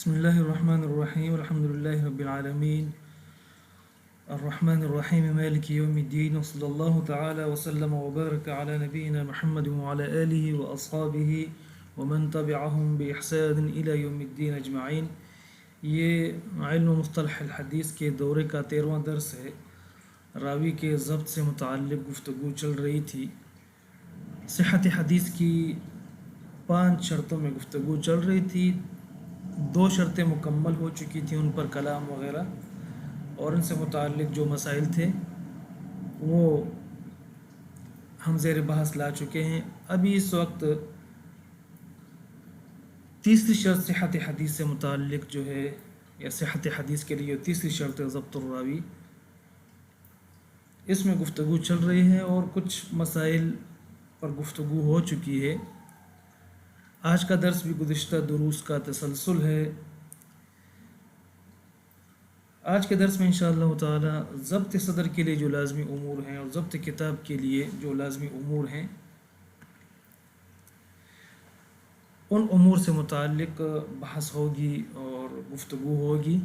بسم الله الرحمن الرحيم الحمد لله رب العالمين الرحمن الرحيم مالك يوم الدين وصلى الله تعالى وسلم وبارك على نبينا محمد وعلى آله وأصحابه ومن تبعهم بإحسان إلى يوم الدين أجمعين. یہ علم مصطلح الحدیث کے دورے کا 13واں درس ہے. راوی کے ضبط سے متعلق گفتگو چل رہی تھی. صحت حدیث کی 5 شرطوں میں گفتگو چل رہی تھی. 2 شرطیں مکمل ہو چکی تھیں، ان پر کلام وغیرہ اور ان سے متعلق جو مسائل تھے وہ ہم زیر بحث لا چکے ہیں. ابھی اس وقت تیسری شرط صحت حدیث سے متعلق جو ہے، یا صحت حدیث کے لیے تیسری شرط ضبط الراوی، اس میں گفتگو چل رہی ہے اور کچھ مسائل پر گفتگو ہو چکی ہے. آج کا درس بھی گزشتہ دروس کا تسلسل ہے. آج کے درس میں انشاءاللہ تعالی ضبط صدر کے لیے جو لازمی امور ہیں اور ضبط کتاب کے لیے جو لازمی امور ہیں، ان امور سے متعلق بحث ہوگی اور گفتگو ہوگی.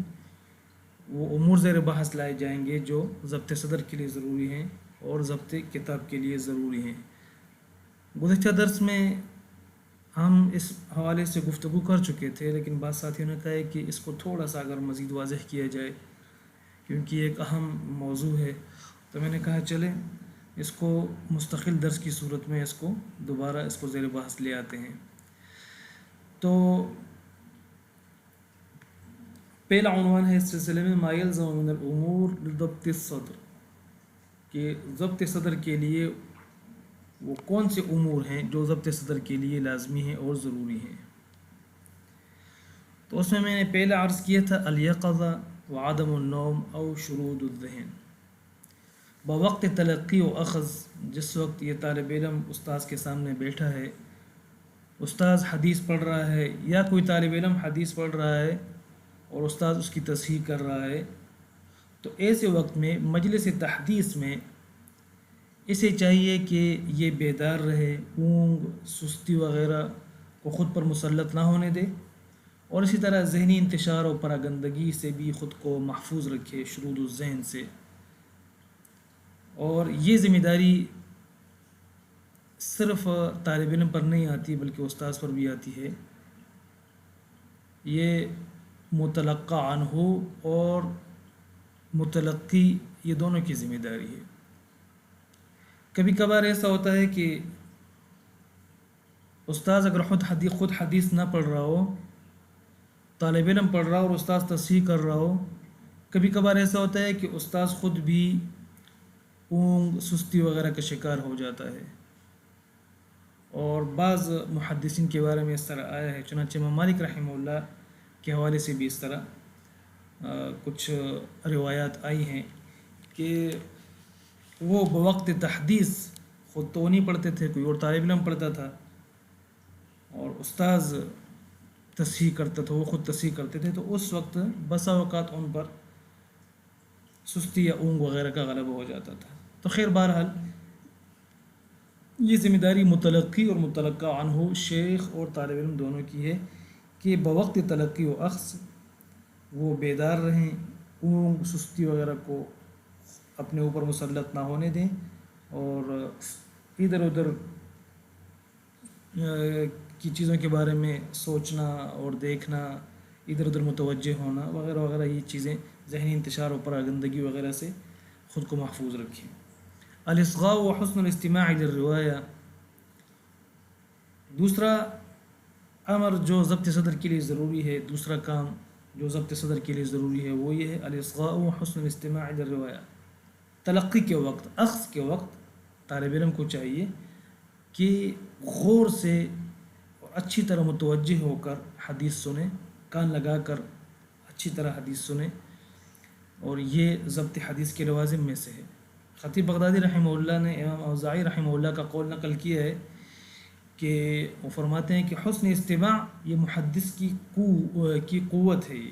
وہ امور زیر بحث لائے جائیں گے جو ضبط صدر کے لیے ضروری ہیں اور ضبط کتاب کے لیے ضروری ہیں. گزشتہ درس میں ہم اس حوالے سے گفتگو کر چکے تھے، لیکن بعض ساتھیوں نے کہا ہے کہ اس کو تھوڑا سا اگر مزید واضح کیا جائے کیونکہ ایک اہم موضوع ہے. تو میں نے کہا چلیں اس کو مستقل درس کی صورت میں اس کو دوبارہ اس کو زیر بحث لے آتے ہیں. تو پہلا عنوان ہے اس سلسلے میں ما یلزم من الامور لضبط الصدر، کہ ضبط صدر کے لیے وہ کون سے امور ہیں جو ضبط صدر کے لیے لازمی ہیں اور ضروری ہیں. تو اس میں نے پہلا عرض کیا تھا الیقظہ وعدم النوم او شرود الذہن. بوقت تلقی و اخذ، جس وقت یہ طالب علم استاذ کے سامنے بیٹھا ہے، استاذ حدیث پڑھ رہا ہے یا کوئی طالب علم حدیث پڑھ رہا ہے اور استاذ اس کی تصحیح کر رہا ہے، تو ایسے وقت میں مجلس تحدیث میں اسے چاہیے کہ یہ بیدار رہے، اونگ سستی وغیرہ کو خود پر مسلط نہ ہونے دے، اور اسی طرح ذہنی انتشار اور پراگندگی سے بھی خود کو محفوظ رکھے، شرود الذہن سے. اور یہ ذمہ داری صرف طالب علم پر نہیں آتی بلکہ استاذ پر بھی آتی ہے. یہ متلقی عنہ اور متلقی یہ دونوں کی ذمہ داری ہے. کبھی کبھار ایسا ہوتا ہے کہ استاذ اگر خود حدیث نہ پڑھ رہا ہو، طالب علم پڑھ رہا ہو اور استاذ تصحیح کر رہا ہو، کبھی کبھار ایسا ہوتا ہے کہ استاذ خود بھی اونگ سستی وغیرہ کا شکار ہو جاتا ہے. اور بعض محدثین کے بارے میں اس طرح آیا ہے، چنانچہ امام مالک رحمہ اللہ کے حوالے سے بھی اس طرح کچھ روایات آئی ہیں کہ وہ بوقت تحدیث خود تو نہیں پڑھتے تھے، کوئی اور طالب علم پڑھتا تھا اور استاذ تصحیح کرتا تھا، وہ خود تصحیح کرتے تھے، تو اس وقت بسا اوقات ان پر سستی یا اونگ وغیرہ کا غلبہ ہو جاتا تھا. تو خیر بہرحال یہ ذمہ داری متلقی اور متلقی عنہ شیخ اور طالب علم دونوں کی ہے کہ بوقت تلقی و اخذ وہ بیدار رہیں، اونگ سستی وغیرہ کو اپنے اوپر مسلط نہ ہونے دیں، اور ادھر ادھر کی چیزوں کے بارے میں سوچنا اور دیکھنا، ادھر ادھر متوجہ ہونا وغیرہ وغیرہ، یہ چیزیں ذہنی انتشار اور پراگندگی وغیرہ سے خود کو محفوظ رکھیں. الاصغاء و حسن الاستماع للروایہ، دوسرا امر جو ضبط صدر کے لیے ضروری ہے، دوسرا کام جو ضبط صدر کے لیے ضروری ہے وہ یہ ہے الاصغاء و حسن الاستماع للروایہ. تلقی کے وقت، اخذ کے وقت طالب علم کو چاہیے کہ غور سے اور اچھی طرح متوجہ ہو کر حدیث سنیں، کان لگا کر اچھی طرح حدیث سنیں، اور یہ ضبط حدیث کے لوازم میں سے ہے. خطیب بغدادی رحمہ اللہ نے امام اوزاعی رحمہ اللہ کا قول نقل کیا ہے کہ وہ فرماتے ہیں کہ حسن استماع یہ محدث کی قوت ہے.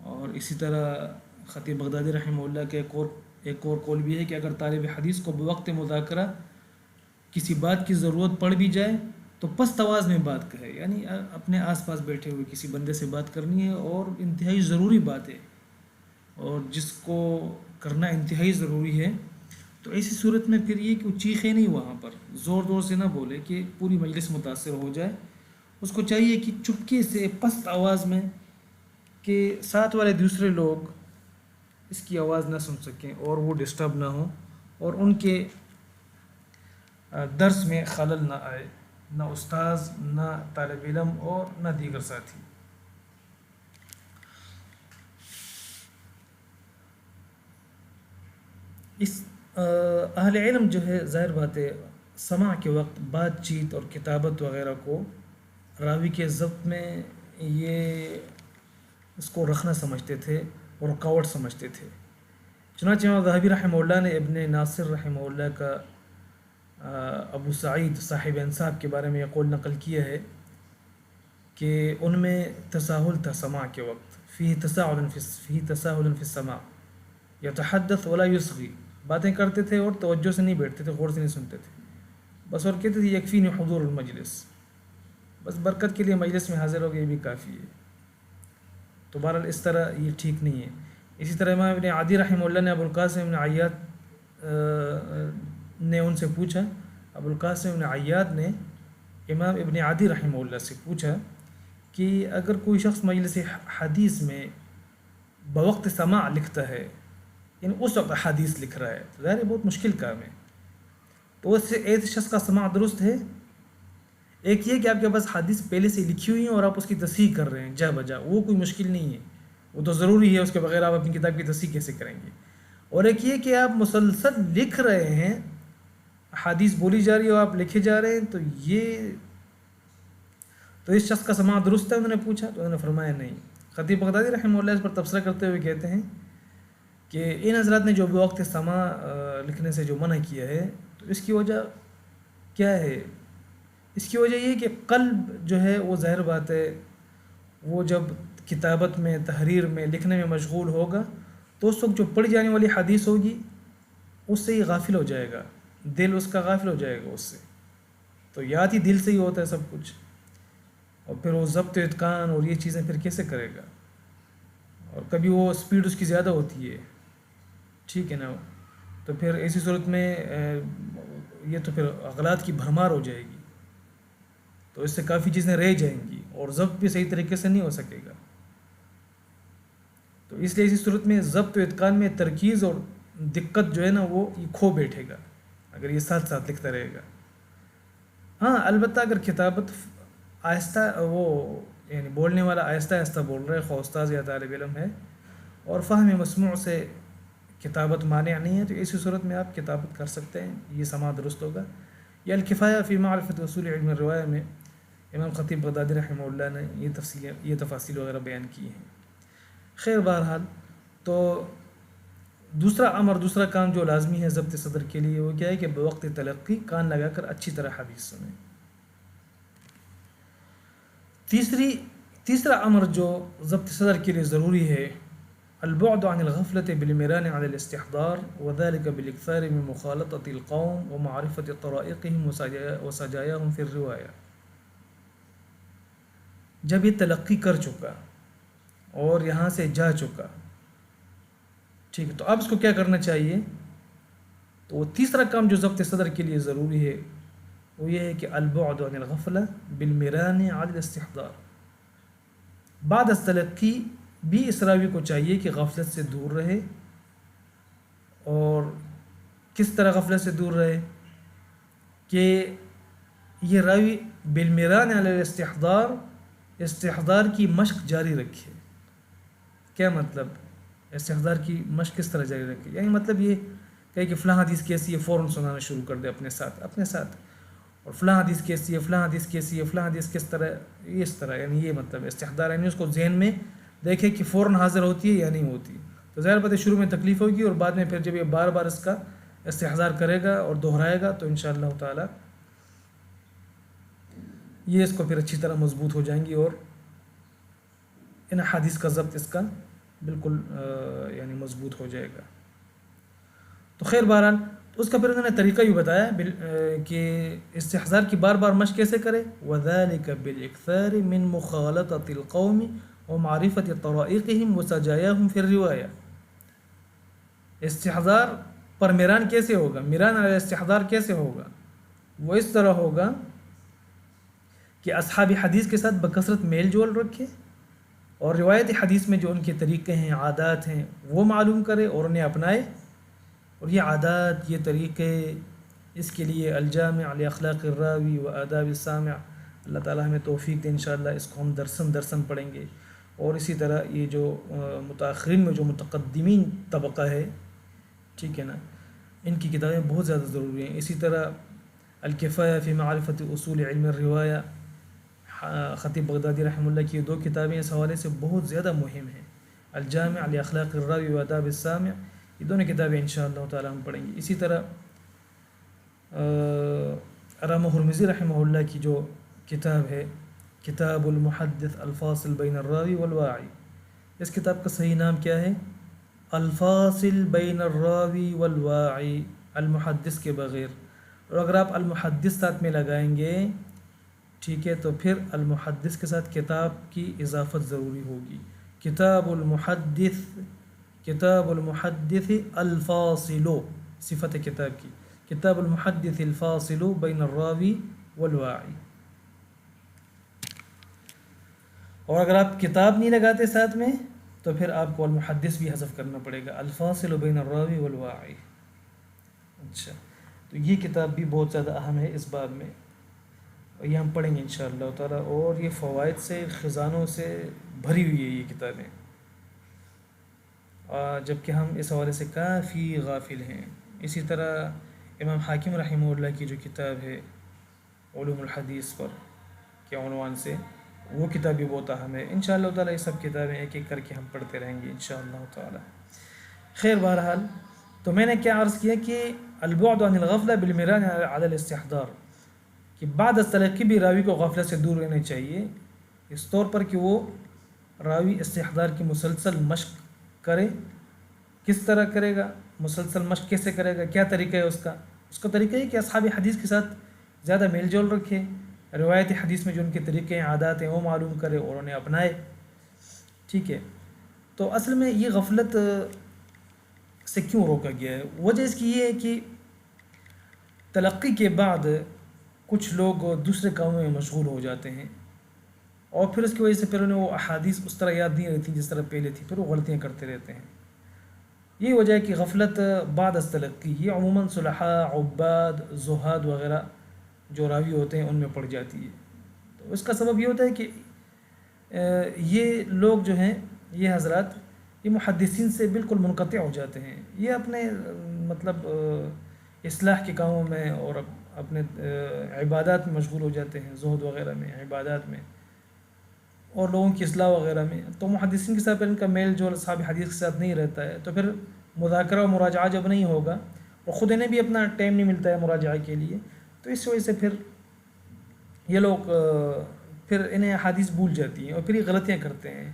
اور اسی طرح خطیب بغدادی رحمہ اللہ کا ایک اور قول بھی ہے کہ اگر طالب حدیث کو بوقت مذاکرہ کسی بات کی ضرورت پڑ بھی جائے تو پست آواز میں بات کرے، یعنی اپنے آس پاس بیٹھے ہوئے کسی بندے سے بات کرنی ہے اور انتہائی ضروری بات ہے اور جس کو کرنا انتہائی ضروری ہے، تو ایسی صورت میں پھر یہ کہ وہ چیخے نہیں وہاں پر، زور زور سے نہ بولے کہ پوری مجلس متاثر ہو جائے. اس کو چاہیے کہ چپکے سے پست آواز میں، کہ ساتھ والے دوسرے لوگ اس کی آواز نہ سن سکیں اور وہ ڈسٹرب نہ ہوں اور ان کے درس میں خلل نہ آئے، نہ استاذ، نہ طالب علم اور نہ دیگر ساتھی. اس اہل علم جو ہے ظاہر بات ہے سماع کے وقت بات چیت اور کتابت وغیرہ کو راوی کے ضبط میں یہ اس کو رکھنا سمجھتے تھے اور رکاوٹ سمجھتے تھے. چنانچہ امام ذہبی رحمہ اللہ نے ابن ناصر رحمہ اللہ کا ابو سعید صاحب انصاب کے بارے میں یہ قول نقل کیا ہے کہ ان میں تساہل تھا سماع کے وقت، فی تساہل فی السماع، یتحدث ولا یصغی، باتیں کرتے تھے اور توجہ سے نہیں بیٹھتے تھے، غور سے نہیں سنتے تھے بس، اور کہتے تھے یکفینی حضور المجلس، بس برکت کے لیے مجلس میں حاضر ہو گئے یہ بھی کافی ہے. تو بہرحال اس طرح یہ ٹھیک نہیں ہے. اسی طرح امام ابن عدی رحمہ اللہ نے ابو القاسم ابن عیاد نے ان سے پوچھا، ابو القاسم ابن عیاد نے امام ابن عدی رحمہ اللہ سے پوچھا کہ اگر کوئی شخص مجلس حدیث میں بوقت سماع لکھتا ہے، یعنی اس وقت حدیث لکھ رہا ہے، تو ظاہر بہت مشکل کام ہے، تو اس سے ایک شخص کا سماع درست ہے؟ ایک یہ کہ آپ کے پاس حدیث پہلے سے لکھی ہوئی ہیں اور آپ اس کی تصحیح کر رہے ہیں جا بجا، وہ کوئی مشکل نہیں ہے، وہ تو ضروری ہے، اس کے بغیر آپ اپنی کتاب کی تصحیح کیسے کریں گے. اور ایک یہ کہ آپ مسلسل لکھ رہے ہیں، حدیث بولی جا رہی ہے اور آپ لکھے جا رہے ہیں، تو اس شخص کا سماع درست ہے؟ انہوں نے پوچھا تو انہوں نے فرمایا نہیں. خطیب بغدادی رحمہ اللہ اس پر تبصرہ کرتے ہوئے کہتے ہیں کہ ان حضرات نے جو بوقت سماع لکھنے سے جو منع کیا ہے، تو اس کی وجہ کیا ہے؟ اس کی وجہ یہ کہ قلب جو ہے وہ ظاہر بات ہے وہ جب کتابت میں، تحریر میں، لکھنے میں مشغول ہوگا تو اس وقت جو پڑھی جانے والی حدیث ہوگی اس سے ہی غافل ہو جائے گا، دل اس کا غافل ہو جائے گا اس سے. تو یاد ہی دل سے ہی ہوتا ہے سب کچھ، اور پھر وہ ضبط و اتقان اور یہ چیزیں پھر کیسے کرے گا؟ اور کبھی وہ سپیڈ اس کی زیادہ ہوتی ہے، ٹھیک ہے نا، تو پھر ایسی صورت میں یہ تو پھر اغلاط کی بھرمار ہو جائے گی، تو اس سے کافی چیزیں رہ جائیں گی اور ضبط بھی صحیح طریقے سے نہیں ہو سکے گا. تو اس لیے اسی صورت میں ضبط و اتقان میں ترکیز اور دقت جو ہے نا وہ کھو بیٹھے گا اگر یہ ساتھ ساتھ لکھتا رہے گا. ہاں البتہ اگر کتابت آہستہ، وہ یعنی بولنے والا آہستہ آہستہ بول رہا ہے، خواہ استاذ یا طالب علم ہے، اور فہم مسموع سے کتابت مانع نہیں ہے، تو اسی صورت میں آپ کتابت کر سکتے ہیں، یہ سماع درست ہوگا. یہ الکفایہ فی معرفت اصول علم الروایہ میں امام خطیب بغدادی رحمہ اللہ نے یہ تفاصیل وغیرہ بیان کی ہیں. خیر بہرحال، تو دوسرا کام جو لازمی ہے ضبط صدر کے لیے وہ کیا ہے کہ بوقت تلقی کان لگا کر اچھی طرح حدیث سنیں. تیسرا امر جو ضبط صدر کے لیے ضروری ہے، البعد عن الغفلة بالمران على الاستحضار وذلك بالاكثار من مخالطة القوم ومعرفة طرائقهم وسجاياهم في الرواية. جب یہ تلقی کر چکا اور یہاں سے جا چکا، ٹھیک ہے، تو اب اس کو کیا کرنا چاہیے؟ تو وہ تیسرا کام جو ضبط صدر کے لیے ضروری ہے وہ یہ ہے کہ البعد عن الغفلة بالمران على الاستحضار. بعد از تلقی بھی اس راوی کو چاہیے کہ غفلت سے دور رہے. اور کس طرح غفلت سے دور رہے؟ کہ یہ راوی بالمران علی الاستحضار، استحضار کی مشق جاری رکھے. کیا مطلب استحضار کی مشق کس طرح جاری رکھے؟ یعنی مطلب یہ کہ فلاں حدیث کیسی ہے فوراً سنانا شروع کر دے اپنے ساتھ، اور فلاں حدیث کیسی ہے، فلاں حدیث کیسی ہے، فلاں حدیث کس طرح، اس طرح، یعنی یہ مطلب استحضار، یعنی اس کو ذہن میں دیکھے کہ فوراً حاضر ہوتی ہے یا نہیں ہوتی. تو ظاہر بات ہے شروع میں تکلیف ہوگی اور بعد میں پھر جب یہ بار بار اس کا استحضار کرے گا اور دہرائے گا تو انشاءاللہ تعالی یہ اس کو پھر اچھی طرح مضبوط ہو جائیں گی اور ان حدیث کا ضبط اس کا بالکل یعنی مضبوط ہو جائے گا. تو خیر بہرحال اس کا پھر انہوں نے طریقہ بھی بتایا کہ استحضار کی بار بار مشق کیسے کرے. وَذَلِكَ بِالْإِكْثَارِ مِنْ مُخَالَطَةِ الْقَوْمِ وَمَعْرِفَةِ طَرَائِقِهِمْ وَسَجَایَاهُمْ فِي الرِّوَایَةِ. استحضار پر میران کیسے ہوگا؟ میران علی استحضار کیسے ہوگا؟ وہ اس طرح ہوگا کہ اصحاب حدیث کے ساتھ بکثرت میل جول رکھے اور روایت حدیث میں جو ان کے طریقے ہیں، عادات ہیں، وہ معلوم کرے اور انہیں اپنائے. اور یہ عادات، یہ طریقے، اس کے لیے الجامع لاخلاق الراوی و آداب السامع، اللہ تعالیٰ ہمیں توفیق دے انشاءاللہ اس کو ہم درسن پڑھیں گے. اور اسی طرح یہ جو متاخرین میں جو متقدمین طبقہ ہے، ٹھیک ہے نا، ان کی کتابیں بہت زیادہ ضروری ہیں. اسی طرح الکفایہ فی معرفت اصول علم الروایہ، خطیب بغدادی رحمہ اللہ کی یہ 2 کتابیں اس حوالے سے بہت زیادہ مہم ہیں. الجامع لاخلاق الراوی و آداب السامع، یہ دونوں کتابیں انشاءاللہ تعالی ہم پڑھیں گے. اسی طرح علامہ ہرمزی رحمہ اللہ کی جو کتاب ہے کتاب المحدث الفاصل بین الراوی والواعی، اس کتاب کا صحیح نام کیا ہے؟ الفاصل بین الراوی والواعی، المحدث کے بغیر. اور اگر آپ المحدث ساتھ میں لگائیں گے، ٹھیک ہے، تو پھر المحدث کے ساتھ کتاب کی اضافت ضروری ہوگی. کتاب المحدث الفاصل، صفت کتاب کی، کتاب المحدث الفاصل بین الراوی والواعی. اور اگر آپ کتاب نہیں لگاتے ساتھ میں تو پھر آپ کو المحدث بھی حذف کرنا پڑے گا، الفاصل بین الراوی والواعی. اچھا، تو یہ کتاب بھی بہت زیادہ اہم ہے اس باب میں، اور یہ ہم پڑھیں گے انشاءاللہ تعالیٰ. اور یہ فوائد سے، خزانوں سے بھری ہوئی ہے یہ کتابیں، جبکہ ہم اس حوالے سے کافی غافل ہیں. اسی طرح امام حاکم رحمہ اللہ کی جو کتاب ہے علوم الحدیث پر کے عنوان سے، وہ کتاب بھی بہت اہم ہے. انشاءاللہ تعالیٰ یہ سب کتابیں ایک ایک کر کے ہم پڑھتے رہیں گے انشاءاللہ تعالیٰ. خیر، بہرحال تو میں نے کیا عرض کیا کہ البعد عن الغفلہ بالمران علی الاستحضار، کہ بعد از تلقی بھی راوی کو غفلت سے دور رہنا چاہیے، اس طور پر کہ وہ راوی استحضار کی مسلسل مشق کرے. کس طرح کرے گا؟ مسلسل مشق کیسے کرے گا؟ کیا طریقہ ہے اس کا طریقہ ہے کہ اصحاب حدیث کے ساتھ زیادہ میل جول رکھے، روایت حدیث میں جو ان کے طریقے ہیں، عادات ہیں، وہ معلوم کرے اور انہیں اپنائے. ٹھیک ہے، تو اصل میں یہ غفلت سے کیوں روکا گیا ہے؟ وجہ اس کی یہ ہے کہ تلقی کے بعد کچھ لوگ دوسرے کاموں میں مشغول ہو جاتے ہیں، اور پھر اس کی وجہ سے پھر انہیں وہ احادیث اس طرح یاد نہیں رہتی جس طرح پہلے تھی، پھر وہ غلطیاں کرتے رہتے ہیں. یہ وجہ ہے کہ غفلت بعد از تلقی یہ عموماً صلحاء، عباد، زہاد وغیرہ جو راوی ہوتے ہیں ان میں پڑ جاتی ہے. تو اس کا سبب یہ ہوتا ہے کہ یہ لوگ جو ہیں، یہ حضرات، یہ محدثین سے بالکل منقطع ہو جاتے ہیں. یہ اپنے مطلب اصلاح کے کاموں میں اور اپنے عبادات میں مشغول ہو جاتے ہیں، زہد وغیرہ میں، عبادات میں، اور لوگوں کی اصلاح وغیرہ میں. تو محدثین کے ساتھ پھر ان کا میل جو اصحاب حدیث کے ساتھ نہیں رہتا ہے، تو پھر مذاکرہ و مراجعہ جب نہیں ہوگا، اور خود انہیں بھی اپنا ٹائم نہیں ملتا ہے مراجعہ کے لیے، تو اس وجہ سے پھر یہ لوگ پھر انہیں حدیث بھول جاتی ہیں اور پھر یہ غلطیاں کرتے ہیں.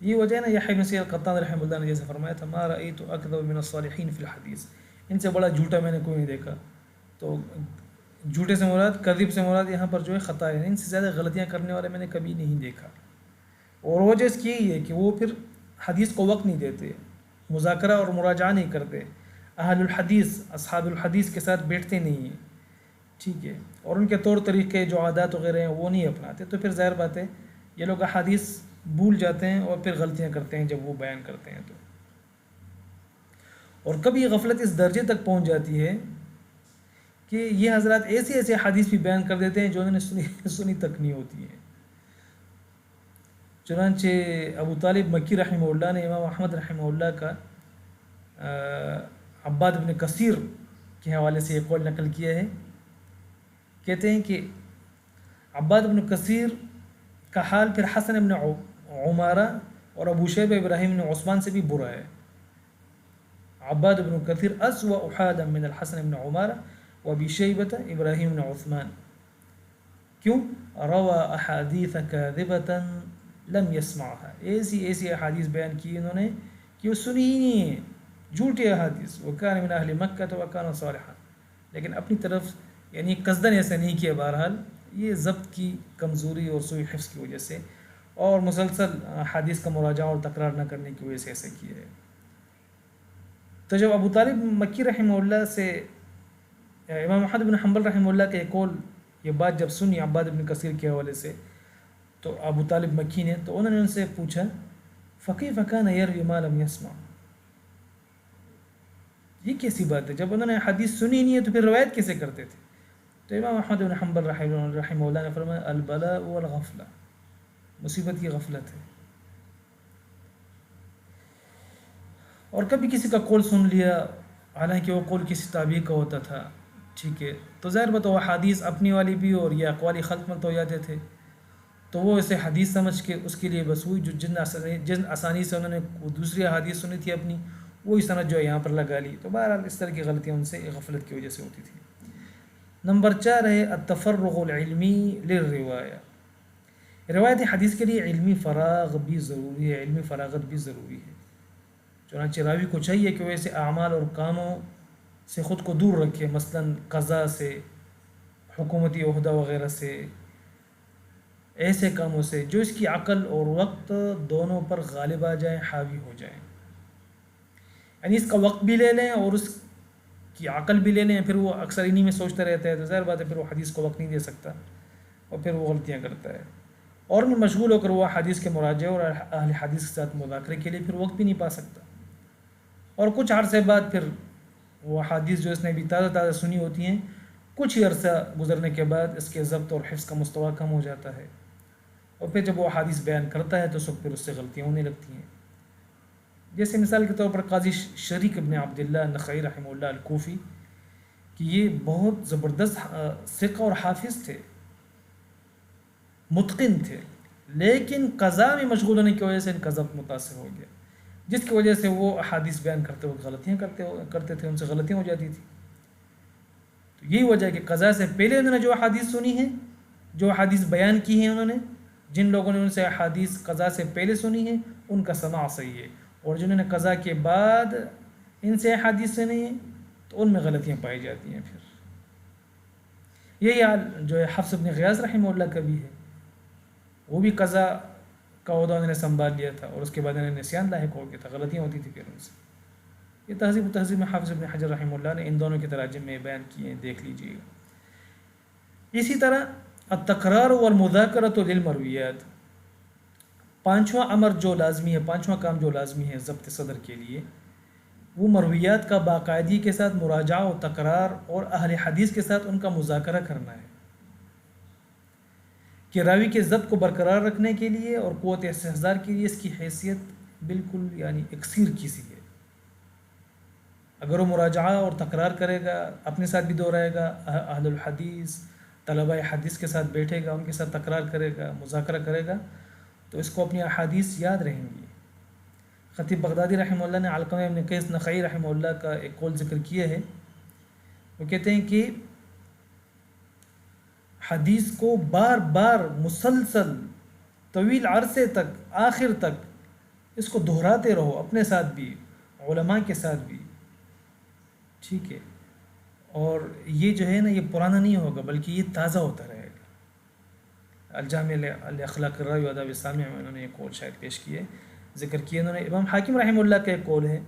یہ وجہ ہے نا، یحییٰ بن سعید القطان رحمہ اللہ نے جیسے فرمایا تھا، ما رأیت اکذب من الصالحین فی الحدیث، ان سے بڑا جھوٹا میں نے کوئی نہیں دیکھا. تو جھوٹے سے مراد، کذب سے مراد یہاں پر جو ہے خطا ہے، ان سے زیادہ غلطیاں کرنے والے میں نے کبھی نہیں دیکھا. اور وجہ اس کی یہی ہے کہ وہ پھر حدیث کو وقت نہیں دیتے، مذاکرہ اور مراجعہ نہیں کرتے، اہل الحدیث، اصحاب الحدیث کے ساتھ بیٹھتے نہیں ہیں. ٹھیک ہے، اور ان کے طور طریقے جو عادات وغیرہ ہیں وہ نہیں اپناتے، تو پھر ظاہر بات ہے یہ لوگ احادیث بھول جاتے ہیں اور پھر غلطیاں کرتے ہیں جب وہ بیان کرتے ہیں. تو اور کبھی یہ غفلت اس درجے تک پہنچ جاتی ہے کہ یہ حضرات ایسے حدیث بھی بیان کر دیتے ہیں جو انہوں نے سنی تک نہیں ہوتی ہیں. چنانچہ ابو طالب مکی رحمہ اللہ نے امام احمد رحمہ اللہ کا عباد بن کثیر کے حوالے سے یہ قول نقل کیا ہے. کہتے ہیں کہ عباد بن کثیر کا حال پھر حسن بن عمارہ اور ابو شیبہ ابراہیم بن عثمان سے بھی برا ہے. عباد بن کثیر اسوأ حالا من الحسن بن عمارہ و ابی شیبہ ابراہیم بن عثمان. کیوں؟ روا احادیث کاذبۃ لم یسمعها، ایسی احادیث بیان کی انہوں نے کہ وہ سنی ہی نہیں ہیں، جھوٹی احادیث. وکان من اہل مکہ وکان صالحا، لیکن اپنی طرف یعنی قصداً ایسا نہیں کیا، بہرحال یہ ضبط کی کمزوری اور سوء حفظ کی وجہ سے اور مسلسل حدیث کا مراجعہ اور تکرار نہ کرنے کی وجہ سے ایسا کیا ہے۔ تو جب ابو طالب مکی رحمہ اللہ سے امام احمد بن حنبل رحمہ اللہ کے قول یہ بات جب سنی عباد بن کثیر کے حوالے سے، تو ابو طالب مکی نے، تو انہوں نے ان سے پوچھا فقیف کان یروی ما لم یسمع، یہ کیسی بات ہے، جب انہوں نے حدیث سنی نہیں ہے تو پھر روایت کیسے کرتے تھے؟ تو امام احمد بن حنبل رحمہ اللہ نے فرمایا البلاء والغفلہ، مصیبت کی غفلت ہے۔ اور کبھی کسی کا قول سن لیا حالانکہ وہ قول کسی تابعی کا ہوتا تھا، ٹھیک ہے، تو ظاہر بات وہ حدیث اپنی والی بھی اور یہ اقوال خلق مت ہو جاتے تھے، تو وہ اسے حدیث سمجھ کے اس کے لیے بس وہی جو جن آسانی سے انہوں نے دوسری حدیث سنی تھی اپنی، وہی سند جو ہے یہاں پر لگا لی، تو بہرحال اس طرح کی غلطیاں ان سے غفلت کی وجہ سے ہوتی تھی۔ نمبر 4 ہے التفرغ العلمی للروایہ، روایت حدیث کے لیے علمی فراغ بھی ضروری ہے، علمی فراغت بھی ضروری ہے۔ چنانچہ راوی کو چاہیے کہ وہ ایسے اعمال اور کاموں سے خود کو دور رکھے، مثلاً قضاء سے، حکومتی عہدہ وغیرہ سے، ایسے کاموں سے جو اس کی عقل اور وقت دونوں پر غالب آ جائیں، حاوی ہو جائیں، یعنی اس کا وقت بھی لے لیں اور اس کی عقل بھی لے لیں، پھر وہ اکثر انہی میں سوچتا رہتا ہے، تو ظاہر بات ہے پھر وہ حدیث کو وقت نہیں دے سکتا اور پھر وہ غلطیاں کرتا ہے، اور میں مشغول ہو کر وہ حدیث کے مراجعے اور اہل حدیث کے ساتھ مذاکرے کے لیے پھر وقت بھی نہیں پا سکتا، اور کچھ عرصے بعد پھر وہ حدیث جو اس نے بھی تازہ تازہ سنی ہوتی ہیں، کچھ ہی عرصہ گزرنے کے بعد اس کے ضبط اور حفظ کا مستویٰ کم ہو جاتا ہے، اور پھر جب وہ حدیث بیان کرتا ہے تو اس وقت پھر اس سے غلطیاں ہونے لگتی ہیں۔ جیسے مثال کے طور پر قاضی شریک ابن عبداللہ نخعی رحمہ اللہ الکوفی، کہ یہ بہت زبردست ثقہ اور حافظ تھے، متقن تھے، لیکن قضاء میں مشغول ہونے کی وجہ سے ان کا ضبط متاثر ہو گیا، جس کی وجہ سے وہ احادیث بیان کرتے وقت غلطیاں کرتے تھے، ان سے غلطیاں ہو جاتی تھی۔ تو یہی وجہ ہے کہ قضاء سے پہلے انہوں نے جو احادیث سنی ہیں، جو احادیث بیان کی ہیں، انہوں نے جن لوگوں نے ان سے احادیث قضاء سے پہلے سنی ہیں ان کا سماع صحیح ہے، اور جنہوں نے قضاء کے بعد ان سے احادیث سنی ہیں تو ان میں غلطیاں پائی جاتی ہیں۔ پھر یہی حال جو ہے حفص بن غیاث رحمہ اللہ کا بھی ہے، وہ بھی قضاء کا عہدہ انہوں نے سنبھال لیا تھا اور اس کے بعد انہیں نسیان لاحق ہو گیا تھا، غلطیاں ہوتی تھی پھر ان سے۔ یہ تہذیب و تہذیب میں حافظ ابن حجر رحمہ اللہ نے ان دونوں کے تراجم میں بیان کیے ہیں، دیکھ لیجئے گا۔ اسی طرح التکرار والمذاکرۃ للمرویات، پانچواں امر جو لازمی ہے، پانچواں کام جو لازمی ہے ضبط صدر کے لیے، وہ مرویات کا باقاعدگی کے ساتھ مراجعہ و تکرار اور اہل حدیث کے ساتھ ان کا مذاکرہ کرنا ہے، کہ راوی کے ضبط کو برقرار رکھنے کے لیے اور قوت استحضار کے لیے اس کی حیثیت بالکل یعنی اکسیر کی سی ہے۔ اگر وہ مراجعہ اور تکرار کرے گا، اپنے ساتھ بھی دہرائے گا، اہل الحدیث طلباء حدیث کے ساتھ بیٹھے گا، ان کے ساتھ تکرار کرے گا، مذاکرہ کرے گا، تو اس کو اپنی احادیث یاد رہیں گی۔ خطیب بغدادی رحمہ اللہ نے علقمہ ابن قیس نخعی رحمہ اللہ کا ایک قول ذکر کیا ہے، وہ کہتے ہیں کہ حدیث کو بار بار مسلسل طویل عرصے تک، آخر تک اس کو دہراتے رہو، اپنے ساتھ بھی، علماء کے ساتھ بھی، ٹھیک ہے، اور یہ جو ہے نا یہ پرانا نہیں ہوگا بلکہ یہ تازہ ہوتا رہے گا۔ الجامع لاخلاق الراوی و آداب السامع میں انہوں نے ایک قول شاید پیش کیے، ذکر کیے انہوں نے۔ امام حاکم رحمہ اللہ کا ایک قول ہے،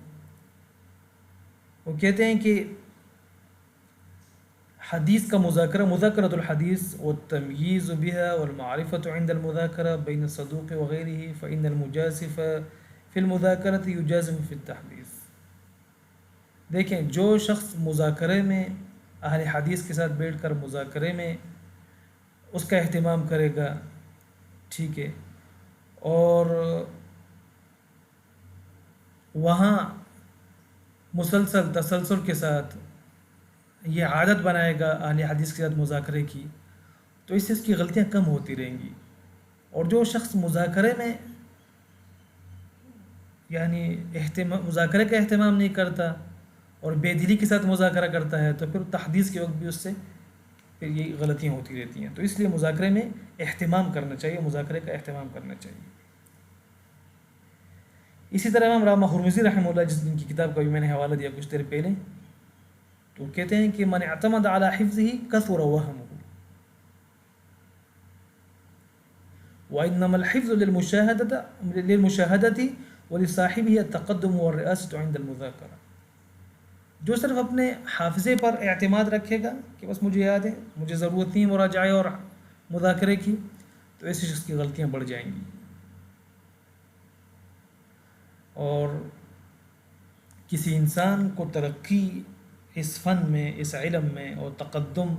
وہ کہتے ہیں کہ حدیث کا مذاکرہ، مذاکرۃ الحدیث والتمییز بها والمعرفۃ عند المذاکرہ بین الصدوق وغیرہ فإن المجازف فی المذاکرۃ یجازف فی التحدیث۔ دیکھیں، جو شخص مذاکرے میں اہل حدیث کے ساتھ بیٹھ کر مذاکرے میں اس کا اہتمام کرے گا، ٹھیک ہے، اور وہاں مسلسل تسلسل کے ساتھ یہ عادت بنائے گا اہل حدیث کے ساتھ مذاکرے کی، تو اس سے اس کی غلطیاں کم ہوتی رہیں گی۔ اور جو شخص مذاکرے میں یعنی مذاکرے کا اہتمام نہیں کرتا اور بے دلی کے ساتھ مذاکرہ کرتا ہے، تو پھر تحدیث کے وقت بھی اس سے پھر یہ غلطیاں ہوتی رہتی ہیں۔ تو اس لیے مذاکرے میں اہتمام کرنا چاہیے، مذاکرے کا اہتمام کرنا چاہیے۔ اسی طرح امام راما ہرمزی رحمہ اللہ، جس دن کی کتاب کا بھی میں نے حوالہ دیا کچھ دیر پہلے، تو تو کہتے ہیں کہ من اعتمد علی حفظہ کثر وہمہ وانما الحفظ للمشاہدۃ ولصاحبہ التقدم والرئاسۃ عند المذاکرہ. جو صرف اپنے حافظے پر اعتماد رکھے گا کہ بس مجھے یاد ہے، مجھے ضرورت نہیں مراجعہ اور مذاکرے کی، تو ایسے شخص کی غلطیاں بڑھ جائیں گی. اور کسی انسان کو ترقی اس فن میں، اس علم میں اور تقدم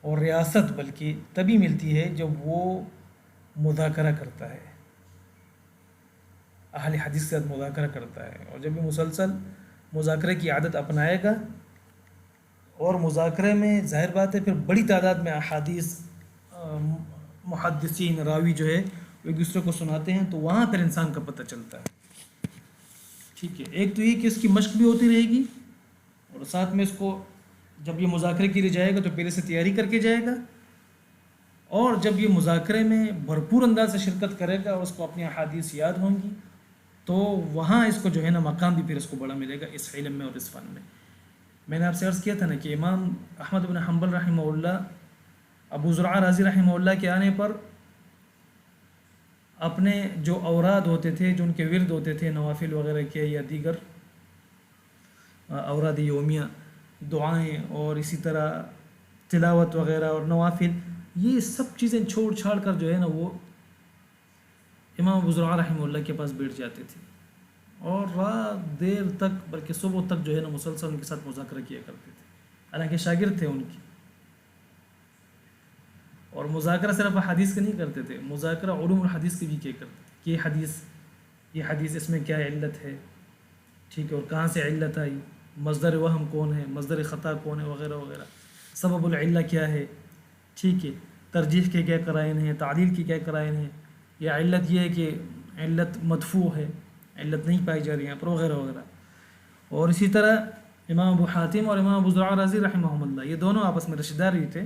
اور ریاست بلکہ تبھی ملتی ہے جب وہ مذاکرہ کرتا ہے، اہل حدیث کے ساتھ مذاکرہ کرتا ہے. اور جب بھی مسلسل مذاکرے کی عادت اپنائے گا، اور مذاکرے میں ظاہر بات ہے پھر بڑی تعداد میں احادیث محدثین راوی جو ہے وہ ایک دوسرے کو سناتے ہیں، تو وہاں پھر انسان کا پتہ چلتا ہے. ٹھیک ہے، ایک تو یہ کہ اس کی مشق بھی ہوتی رہے گی، اور ساتھ میں اس کو جب یہ مذاکرے کے لیے جائے گا تو پہلے سے تیاری کر کے جائے گا، اور جب یہ مذاکرے میں بھرپور انداز سے شرکت کرے گا اور اس کو اپنی احادیث یاد ہوں گی، تو وہاں اس کو جو ہے نا مقام بھی پھر اس کو بڑا ملے گا اس علم میں اور اس فن میں. میں نے آپ سے عرض کیا تھا نا کہ امام احمد بن حنبل رحمہ اللہ ابو زرعہ رازی رحمہ اللہ کے آنے پر اپنے جو اوراد ہوتے تھے، جو ان کے ورد ہوتے تھے نوافل وغیرہ کے یا دیگر اوراد یومیہ، دعائیں اور اسی طرح تلاوت وغیرہ اور نوافل، یہ سب چیزیں چھوڑ چھاڑ کر جو ہے نا وہ امام ابو زرعہ رحمہ اللہ کے پاس بیٹھ جاتے تھے، اور رات دیر تک بلکہ صبح تک جو ہے نا مسلسل ان کے ساتھ مذاکرہ کیا کرتے تھے، حالانکہ شاگرد تھے ان کی. اور مذاکرہ صرف حدیث کا نہیں کرتے تھے، مذاکرہ علوم الحدیث کی بھی کیا کرتے تھے کہ یہ حدیث اس میں کیا علت ہے، ٹھیک ہے، اور کہاں سے علت آئی، مصدر وہم کون ہے، مصدر خطا کون ہے، وغیرہ وغیرہ، سبب العلہ کیا ہے، ٹھیک ہے، ترجیح کے کیا قرائن ہیں، تعدیل کی کیا قرائن ہیں، یا علت یہ ہے کہ علت مدفوع ہے، علت نہیں پائی جا رہی یہاں پر، وغیرہ وغیرہ. اور اسی طرح امام ابو حاتم اور امام ابو زرعہ رازی رحمہ اللہ یہ دونوں آپس میں رشتہ دار ہی تھے،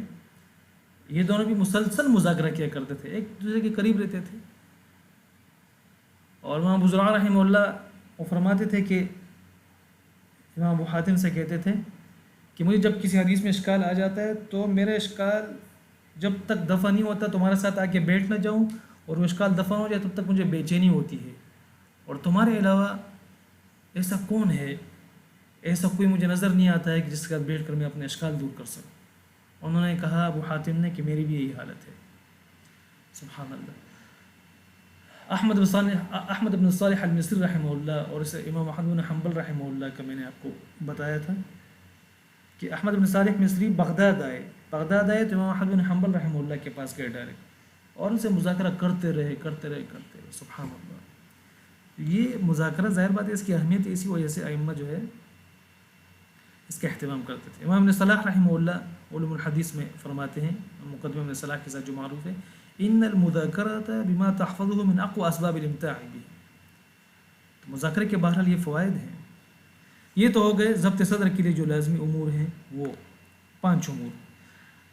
یہ دونوں بھی مسلسل مذاکرہ کیا کرتے تھے، ایک دوسرے کے قریب رہتے تھے. اور امام ابو زرعہ رحمہ اللہ وہ فرماتے تھے کہ امام ابو حاتم سے کہتے تھے کہ مجھے جب کسی حدیث میں اشکال آ جاتا ہے تو میرا اشکال جب تک دفع نہیں ہوتا تمہارے ساتھ آ کے بیٹھ نہ جاؤں، اور وہ اشکال دفع ہو جائے تب تک مجھے بے چینی ہوتی ہے، اور تمہارے علاوہ ایسا کون ہے، ایسا کوئی مجھے نظر نہیں آتا ہے کہ جس کے ساتھ بیٹھ کر میں اپنے اشکال دور کر سکوں. انہوں نے کہا ابو حاتم نے کہ میری بھی یہی حالت ہے. سبحان اللہ. احمد بن صالح المصری رحمہ اللہ اور اسے امام احمد بن حنبل رحمہ اللہ کا میں نے آپ کو بتایا تھا کہ احمد بن صالح مصری بغداد آئے تو امام احمد بن حنبل رحمہ اللہ کے پاس گئے ڈائریکٹ، اور ان سے مذاکرہ کرتے رہے. سبحان اللہ. یہ مذاکرہ ظاہر بات ہے اس کی اہمیت اسی وجہ سے ائمہ جو ہے اس کا اہتمام کرتے تھے. امام ابن صلاح رحمہ اللہ علوم الحدیث میں فرماتے ہیں، مقدمہ ابن صلاح کے ساتھ جو معروف ہے، ان المذاکرۃ بما تحفظه من اقوى اسباب الامتاع به. تو مذاکرے کے بہرحال یہ فوائد ہیں. یہ تو ہو گئے ضبط صدر کے لیے جو لازمی امور ہیں، وہ 5 امور.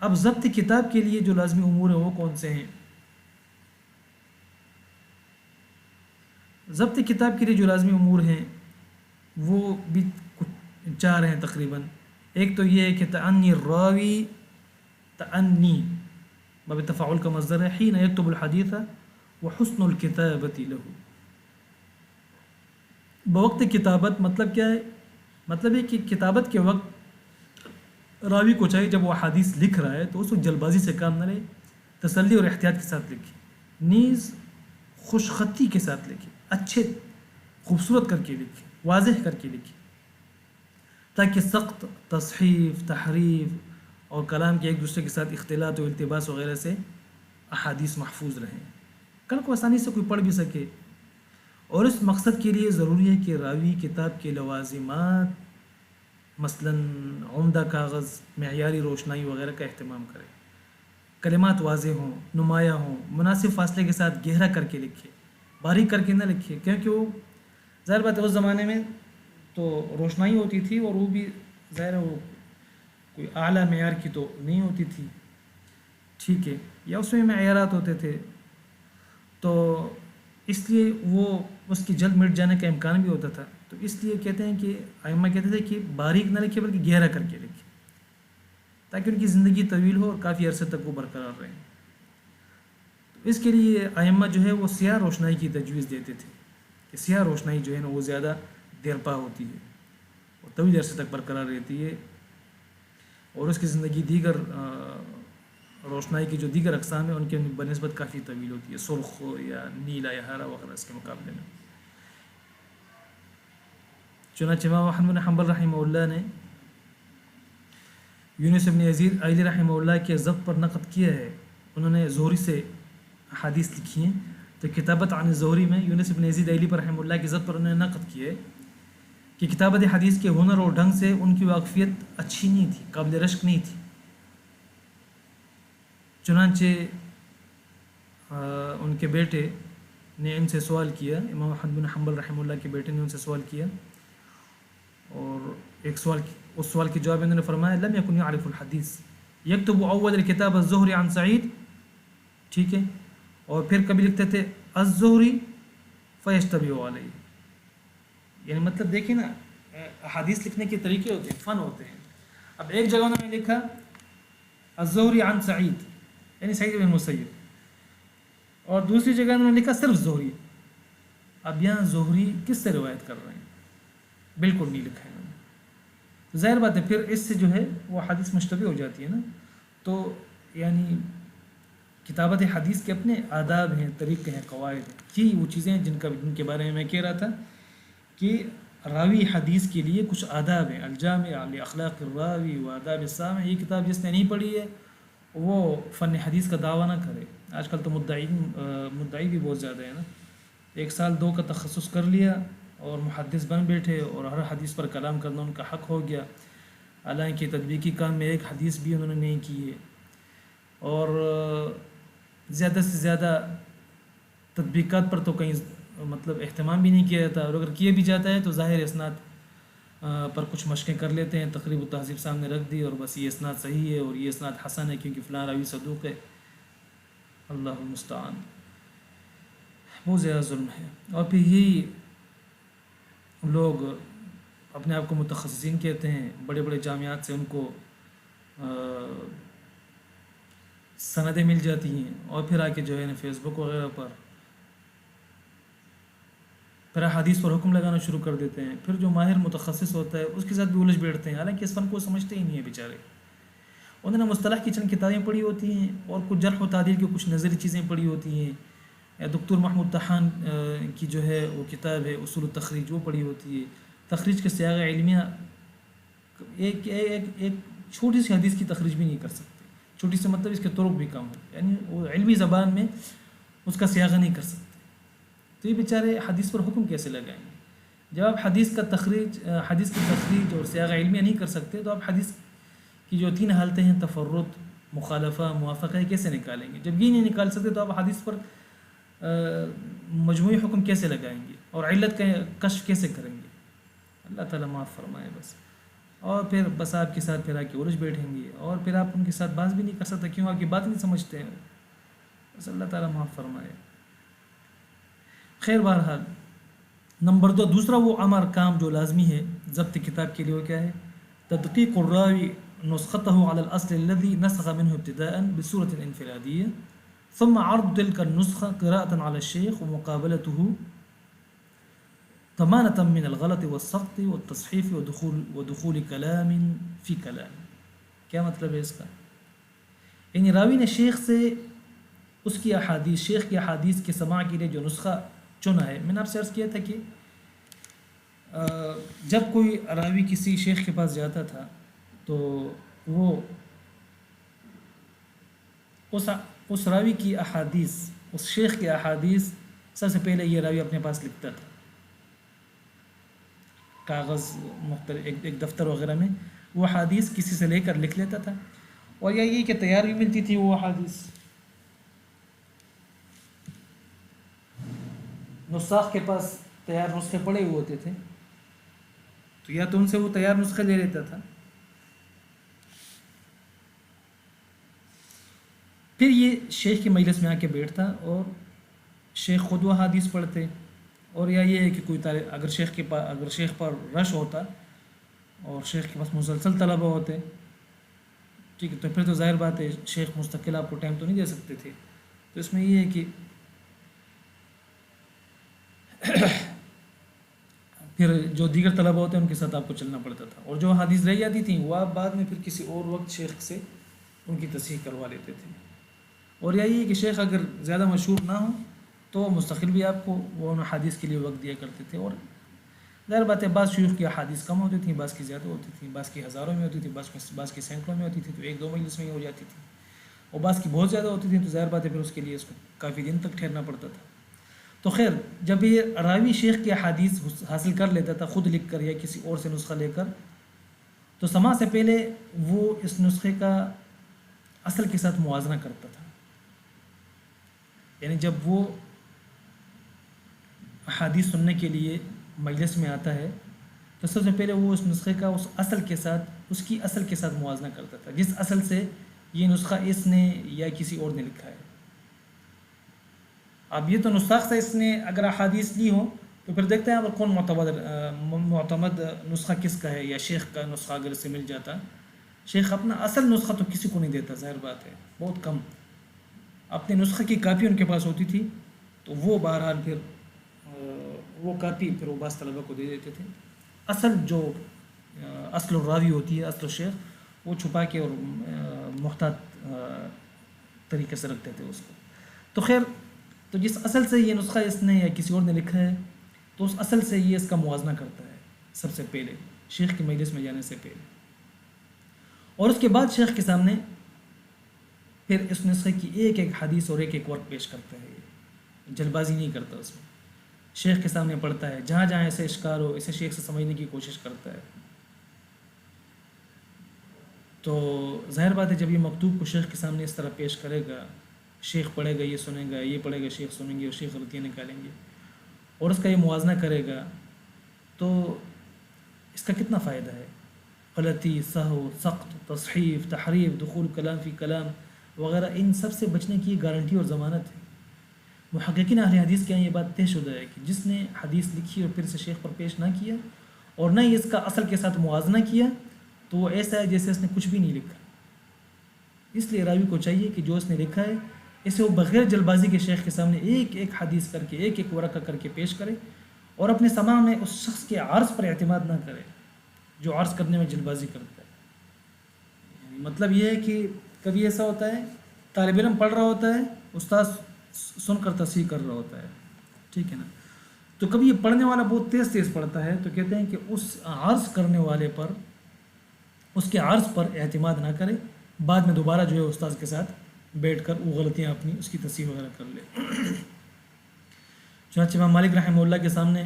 اب ضبط کتاب کے لیے جو لازمی امور ہیں وہ کون سے ہیں؟ ضبط کتاب کے لیے جو لازمی امور ہیں وہ بھی 4 ہیں تقریباً. ایک تو یہ ہے کہ تعنی الراوی، تعنی باب تفاعل کا مصدر ہے، حین یکتب الحدیث وحسن الکتابۃ له. بوقت کتابت مطلب کیا ہے؟ مطلب ہے کہ کتابت کے وقت راوی کو چاہیے جب وہ حدیث لکھ رہا ہے تو اس کو جلد بازی سے کام نہ لے، تسلی اور احتیاط کے ساتھ لکھے، نیز خوش خطی کے ساتھ لکھے، اچھے خوبصورت کر کے لکھے، واضح کر کے لکھے، تاکہ سخت تصحیف، تحریف اور کلام کے ایک دوسرے کے ساتھ اختلاط و التباس وغیرہ سے احادیث محفوظ رہیں، کل کو آسانی سے کوئی پڑھ بھی سکے. اور اس مقصد کے لیے ضروری ہے کہ راوی کتاب کے لوازمات مثلاً عمدہ کاغذ، معیاری روشنائی وغیرہ کا اہتمام کرے، کلمات واضح ہوں، نمایاں ہوں، مناسب فاصلے کے ساتھ گہرا کر کے لکھے، باریک کر کے نہ لکھے، کیونکہ وہ ظاہر بات ہے اس زمانے میں تو روشنائی ہوتی تھی اور وہ بھی ظاہر ہے وہ کوئی اعلیٰ معیار کی تو نہیں ہوتی تھی، ٹھیک ہے، یا اس میں معیارات ہوتے تھے، تو اس لیے وہ اس کی جلد مٹ جانے کا امکان بھی ہوتا تھا. تو اس لیے کہتے ہیں کہ ائمہ کہتے تھے کہ باریک نہ لکھے بلکہ گہرا کر کے لکھے. تاکہ ان کی زندگی طویل ہو اور کافی عرصے تک وہ برقرار رہیں۔ اس کے لیے ائمہ جو ہے وہ سیاہ روشنائی کی تجویز دیتے تھے کہ سیاہ روشنائی جو ہے نا وہ زیادہ دیر پا ہوتی ہے اور طویل عرصے تک برقرار رہتی ہے، اور اس کی زندگی دیگر روشنائی کی جو دیگر اقسام ہیں ان کے بنسبت کافی طویل ہوتی ہے، سرخ یا نیلا یا ہرا وغیرہ اس کے مقابلے میں۔ چنانچہ امام احمد بن حنبل رحمہ اللہ نے یونس بن یزید ایلی رحمہ اللہ کے ضبط پر نقد کیا ہے، انہوں نے زہری سے حدیث لکھی ہیں، تو کتابت عن زہری میں یونس بن یزید ایلی پر رحمہ اللہ کے ضبط پر انہوں نے نقد کیا ہے کہ کتابت حدیث کے ہنر اور ڈھنگ سے ان کی واقفیت اچھی نہیں تھی، قابل رشک نہیں تھی۔ چنانچہ ان کے بیٹے نے ان سے سوال کیا، امام احمد بن حنبل رحمہ اللہ کے بیٹے نے ان سے سوال کیا، اور ایک سوال اس سوال کے جواب میں انہوں نے فرمایا لم یکن یعرف الحدیث یکتب اول الکتاب الزہری عن سعید، ٹھیک ہے، اور پھر کبھی لکھتے تھے الزہری فیشتبہ علیہ، یعنی مطلب دیکھیں نا حدیث لکھنے کے طریقے ہوتے ہیں، فن ہوتے ہیں۔ اب ایک جگہ انہوں نے لکھا الزہری عن سعید یعنی سعید بن مسیب، اور دوسری جگہ انہوں نے لکھا صرف زہری۔ اب یہاں زہری کس سے روایت کر رہے ہیں؟ بالکل نہیں لکھا ہے انہوں نے، تو ظاہر بات ہے پھر اس سے جو ہے وہ حدیث مشتبہ ہو جاتی ہے نا۔ تو یعنی کتابت حدیث کے اپنے آداب ہیں، طریقے ہیں، قواعد ہیں، یہی وہ چیزیں ہیں جن کے بارے میں کہہ رہا تھا کہ راوی حدیث کے لیے کچھ آداب ہیں۔ الجامع لاخلاق الراوی و آداب السامع، یہ کتاب جس نے نہیں پڑھی ہے وہ فن حدیث کا دعویٰ نہ کرے۔ آج کل تو مدعی بھی بہت زیادہ ہے نا، 1 سال 2 کا تخصص کر لیا اور محدث بن بیٹھے اور ہر حدیث پر کلام کرنا ان کا حق ہو گیا، حالانکہ تطبیقی کام میں ایک حدیث بھی انہوں نے نہیں کی ہے، اور زیادہ سے زیادہ تطبیقات پر تو کہیں مطلب اہتمام بھی نہیں کیا جاتا، اور اگر کیا بھی جاتا ہے تو ظاہر اسناد پر کچھ مشقیں کر لیتے ہیں، تقریب و تہذیب سامنے رکھ دی اور بس یہ اسناد صحیح ہے اور یہ اسناد حسن ہے کیونکہ فلاں راوی صدوق ہے۔ اللہ المستعان، بہت زیادہ ظلم ہے۔ اور پھر یہی لوگ اپنے آپ کو متخصصین کہتے ہیں، بڑے بڑے جامعات سے ان کو سندیں مل جاتی ہیں، اور پھر آ کے جو ہے نا فیس بک وغیرہ پر پھر حدیث پر حکم لگانا شروع کر دیتے ہیں۔ پھر جو ماہر متخصص ہوتا ہے اس کے ساتھ بھی الجھ بیٹھتے ہیں، حالانکہ اس فن کو سمجھتے ہی نہیں ہیں بیچارے۔ انہوں نے مصطلح کی چند کتابیں پڑھی ہوتی ہیں اور کچھ جرح و تعدیل کی کچھ نظری چیزیں پڑھی ہوتی ہیں، دکتور محمود طحان کی جو ہے وہ کتاب ہے اصول التخریج وہ پڑھی ہوتی ہے۔ تخریج کے صیاغہ علمیہ ایک چھوٹی سی حدیث کی تخریج بھی نہیں کر سکتے، چھوٹی سے مطلب اس کے طرق بھی کم ہے، یعنی وہ علمی زبان میں اس کا صیاغہ نہیں کر سکتے، تو یہ بیچارے حدیث پر حکم کیسے لگائیں گے؟ جب آپ حدیث کی تخریج اور صیاغہ علمیہ نہیں کر سکتے تو آپ حدیث کی جو 3 حالتیں ہیں تفرد، مخالفہ، موافقہ، کیسے نکالیں گے؟ جب یہ نہیں نکال سکتے تو آپ حدیث پر مجموعی حکم کیسے لگائیں گے اور علت کا کشف کیسے کریں گے؟ اللہ تعالیٰ معاف فرمائے بس۔ اور پھر بس آپ کے ساتھ پھر آ کے الجھ بیٹھیں گے اور پھر آپ ان کے ساتھ بات بھی نہیں کر سکتے، کیوں؟ آپ کی بات نہیں سمجھتے ہیں، بس اللہ تعالیٰ معاف فرمائے۔ خیر بہرحال، نمبر 2 دوسرا وہ امر کام جو لازمی ہے ضبط کتاب کے لیے، وہ کیا ہے؟ تدقیق الراوی نسخته على الاصل الذي نسخ منه ابتداء بصورة انفرادية ثم عرض تلك النسخة قراءة على الشيخ ومقابلته ضمانة من الغلط والسقط والتصحيف ودخول كلام في كلام۔ کیا مطلب ہے اس کا؟ یعنی راوی نے شیخ سے اس کی احادیث، شیخ کی احادیث کے سماع کے لیے جو نسخہ چنا ہے، میں نے آپ سے عرض کیا تھا کہ جب کوئی راوی کسی شیخ کے پاس جاتا تھا تو وہ اس راوی کی احادیث، اس شیخ کی احادیث سب سے پہلے یہ راوی اپنے پاس لکھتا تھا، کاغذ مختلف ایک دفتر وغیرہ میں وہ احادیث کسی سے لے کر لکھ لیتا تھا، اور یا یہ کہ تیار بھی ملتی تھی وہ احادیث، نساخ کے پاس تیار نسخے پڑے ہوئے ہوتے تھے تو یا تو ان سے وہ تیار نسخے لے لیتا تھا، پھر یہ شیخ کی مجلس میں آ کے بیٹھتا اور شیخ خود وہ حدیث پڑھتے، اور یا یہ ہے کہ کوئی طالب اگر شیخ پر رش ہوتا اور شیخ کے پاس مسلسل طلبہ ہوتے ٹھیک ہے، تو پھر تو ظاہر بات ہے شیخ مستقل آپ کو ٹائم تو نہیں دے سکتے تھے. تو اس میں یہ ہے کہ پھر جو دیگر طلبہ ہوتے ہیں ان کے ساتھ آپ کو چلنا پڑتا تھا، اور جو حدیث رہ جاتی تھیں وہ آپ بعد میں پھر کسی اور وقت شیخ سے ان کی تصحیح کروا لیتے تھے. اور یہی ہے کہ شیخ اگر زیادہ مشہور نہ ہوں تو مستقل بھی آپ کو وہ ان حدیث کے لیے وقت دیا کرتے تھے. اور ظاہر بات ہے بعض شیوخ کی حدیث کم ہوتی تھیں، بعض کی زیادہ ہوتی تھیں، بعض کی ہزاروں میں ہوتی تھی، بعض کی سینکڑوں میں ہوتی تھی، تو ایک دو مجلس میں ہی ہو جاتی تھی. اور بعض کی بہت زیادہ ہوتی تھیں تو ظاہر بات ہے پھر اس کے لیے اس کو کافی دن تک ٹھہرنا پڑتا تھا. تو خیر، جب یہ راوی شیخ کی حدیث حاصل کر لیتا تھا خود لکھ کر یا کسی اور سے نسخہ لے کر، تو سماع سے پہلے وہ اس نسخے کا اصل کے ساتھ موازنہ کرتا تھا. یعنی جب وہ حدیث سننے کے لیے مجلس میں آتا ہے تو سب سے پہلے وہ اس نسخے کا اس کی اصل کے ساتھ موازنہ کرتا تھا، جس اصل سے یہ نسخہ اس نے یا کسی اور نے لکھا ہے. اب یہ تو نسخہ سے اس نے اگر احادیث لی ہو تو پھر دیکھتے ہیں کون معتمد نسخہ کس کا ہے، یا شیخ کا نسخہ اگر اس سے مل جاتا. شیخ اپنا اصل نسخہ تو کسی کو نہیں دیتا، ظاہر بات ہے بہت کم. اپنے نسخے کی کاپی ان کے پاس ہوتی تھی تو وہ بہرحال پھر وہ کاپی پھر وہ بعض طلبہ کو دے دیتے تھے. اصل الراوی ہوتی ہے، اصل الشیخ، وہ چھپا کے اور محتاط طریقے سے رکھتے تھے اس کو. تو خیر، تو جس اصل سے یہ نسخہ اس نے یا کسی اور نے لکھا ہے تو اس اصل سے یہ اس کا موازنہ کرتا ہے سب سے پہلے شیخ کی مجلس میں جانے سے پہلے. اور اس کے بعد شیخ کے سامنے پھر اس نسخے کی ایک ایک حدیث اور ایک ایک ورق پیش کرتا ہے. جلد بازی نہیں کرتا، اس میں شیخ کے سامنے پڑھتا ہے، جہاں جہاں ایسے اشکال ہو اسے شیخ سے سمجھنے کی کوشش کرتا ہے. تو ظاہر بات ہے جب یہ مکتوب کو شیخ کے سامنے اس طرح پیش کرے گا، شیخ پڑھے گا، یہ سنیں گا، یہ پڑھے گا، شیخ سنیں گے اور شیخ غلطیاں نکالیں گے، اور اس کا یہ موازنہ کرے گا، تو اس کا کتنا فائدہ ہے. غلطی، سہو، سقط، تصحیف، تحریف، دخول کلام فی کلام وغیرہ، ان سب سے بچنے کی گارنٹی اور ضمانت ہے. محققین اہل حدیث کے یہاں یہ بات طے شدہ ہے کہ جس نے حدیث لکھی اور پھر سے شیخ پر پیش نہ کیا اور نہ ہی اس کا اصل کے ساتھ موازنہ کیا تو وہ ایسا ہے جیسے اس نے کچھ بھی نہیں لکھا. اس لیے راوی کو چاہیے کہ جو اس نے لکھا ہے اسے وہ بغیر جلد بازی کے شیخ کے سامنے ایک ایک حدیث کر کے، ایک ایک ورقہ کر کے پیش کرے، اور اپنے سماع میں اس شخص کے عرض پر اعتماد نہ کرے جو عرض کرنے میں جلد بازی کرتا ہے. یعنی مطلب یہ ہے کہ کبھی ایسا ہوتا ہے طالب علم پڑھ رہا ہوتا ہے، استاد سن کر تصحیح کر رہا ہوتا ہے، ٹھیک ہے نا. تو کبھی یہ پڑھنے والا بہت تیز تیز پڑھتا ہے تو کہتے ہیں کہ اس عرض کرنے والے پر، اس کے عرض پر اعتماد نہ کرے، بعد میں دوبارہ جو ہے استاد کے ساتھ بیٹھ کر وہ غلطیاں اپنی اس کی تصحیح وغیرہ کر لے. چنانچہ امام مالک رحمہ اللہ کے سامنے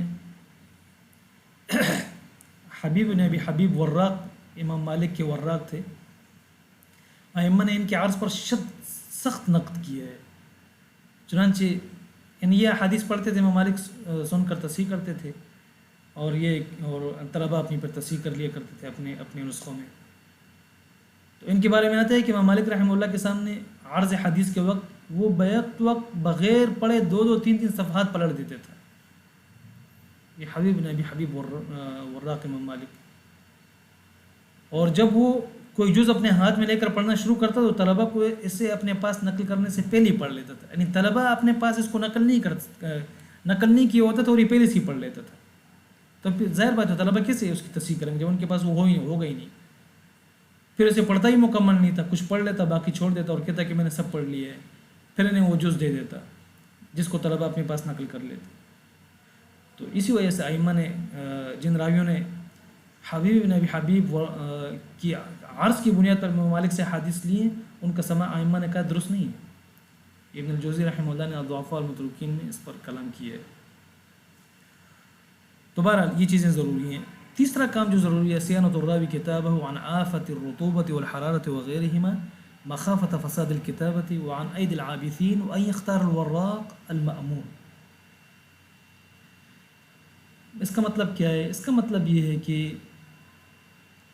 حبیب بن ابی حبیب وراق، امام مالک کے وراق تھے، ائمہ نے ان کے عرض پر سخت نقد کیا ہے. چنانچہ یہ حدیث پڑھتے تھے، امام مالک سن کر تصحیح کرتے تھے، اور طلبہ اپنی پر تصحیح کر لیا کرتے تھے اپنے نسخوں میں. تو ان کے بارے میں آتا ہے کہ امام مالک رحمہ اللہ کے سامنے عرض حدیث کے وقت وہ بیک وقت بغیر پڑھے 2-2 3-3 صفحات پلٹ دیتے تھے. یہ حبیب بن ابی حبیب وراق امام مالک. اور جب وہ کوئی جز اپنے ہاتھ میں لے کر پڑھنا شروع کرتا تو طلبہ کو اسے اپنے پاس نقل کرنے سے پہلے ہی پڑھ لیتا تھا. یعنی طلبہ اپنے پاس اس کو نقل نہیں کیا ہوتا تھا اور یہ پہلے سے ہی پڑھ لیتا تھا. تو پھر ظاہر بات ہے طلبہ کیسے اس کی تصحیح کریں گے جب ان کے پاس وہ ہوگا ہی نہیں. پھر اسے پڑھتا ہی مکمل نہیں تھا، کچھ پڑھ لیتا باقی چھوڑ دیتا اور کہتا کہ میں نے سب پڑھ لیا ہے، پھر انہیں وہ جز دے دیتا جس کو طلبہ اپنے پاس نقل کر لیتے. تو اسی وجہ سے ائمہ نے، جن راویوں نے حبیب بن ابی حبیب کی عرض کی بنیاد پر امام مالک سے حدیث لی ہیں، ان کا سماع ائمہ نے کہا درست نہیں ہے. ابن الجوزی رحمہ اللہ نے الضعفاء المتروکین میں اس پر کلام کیا ہے. تو بہرحال یہ چیزیں ضروری ہیں. تیسرا کام جو ضروری ہے، صیانۃ الراوی کتابہ عن آفۃ الرطوبۃ والحرارۃ وغیرہما مخافۃ فساد الکتابۃ وعن ایدی العابثین وان یختار الوراق المأمون. اس کا مطلب کیا ہے؟ اس کا مطلب یہ ہے کہ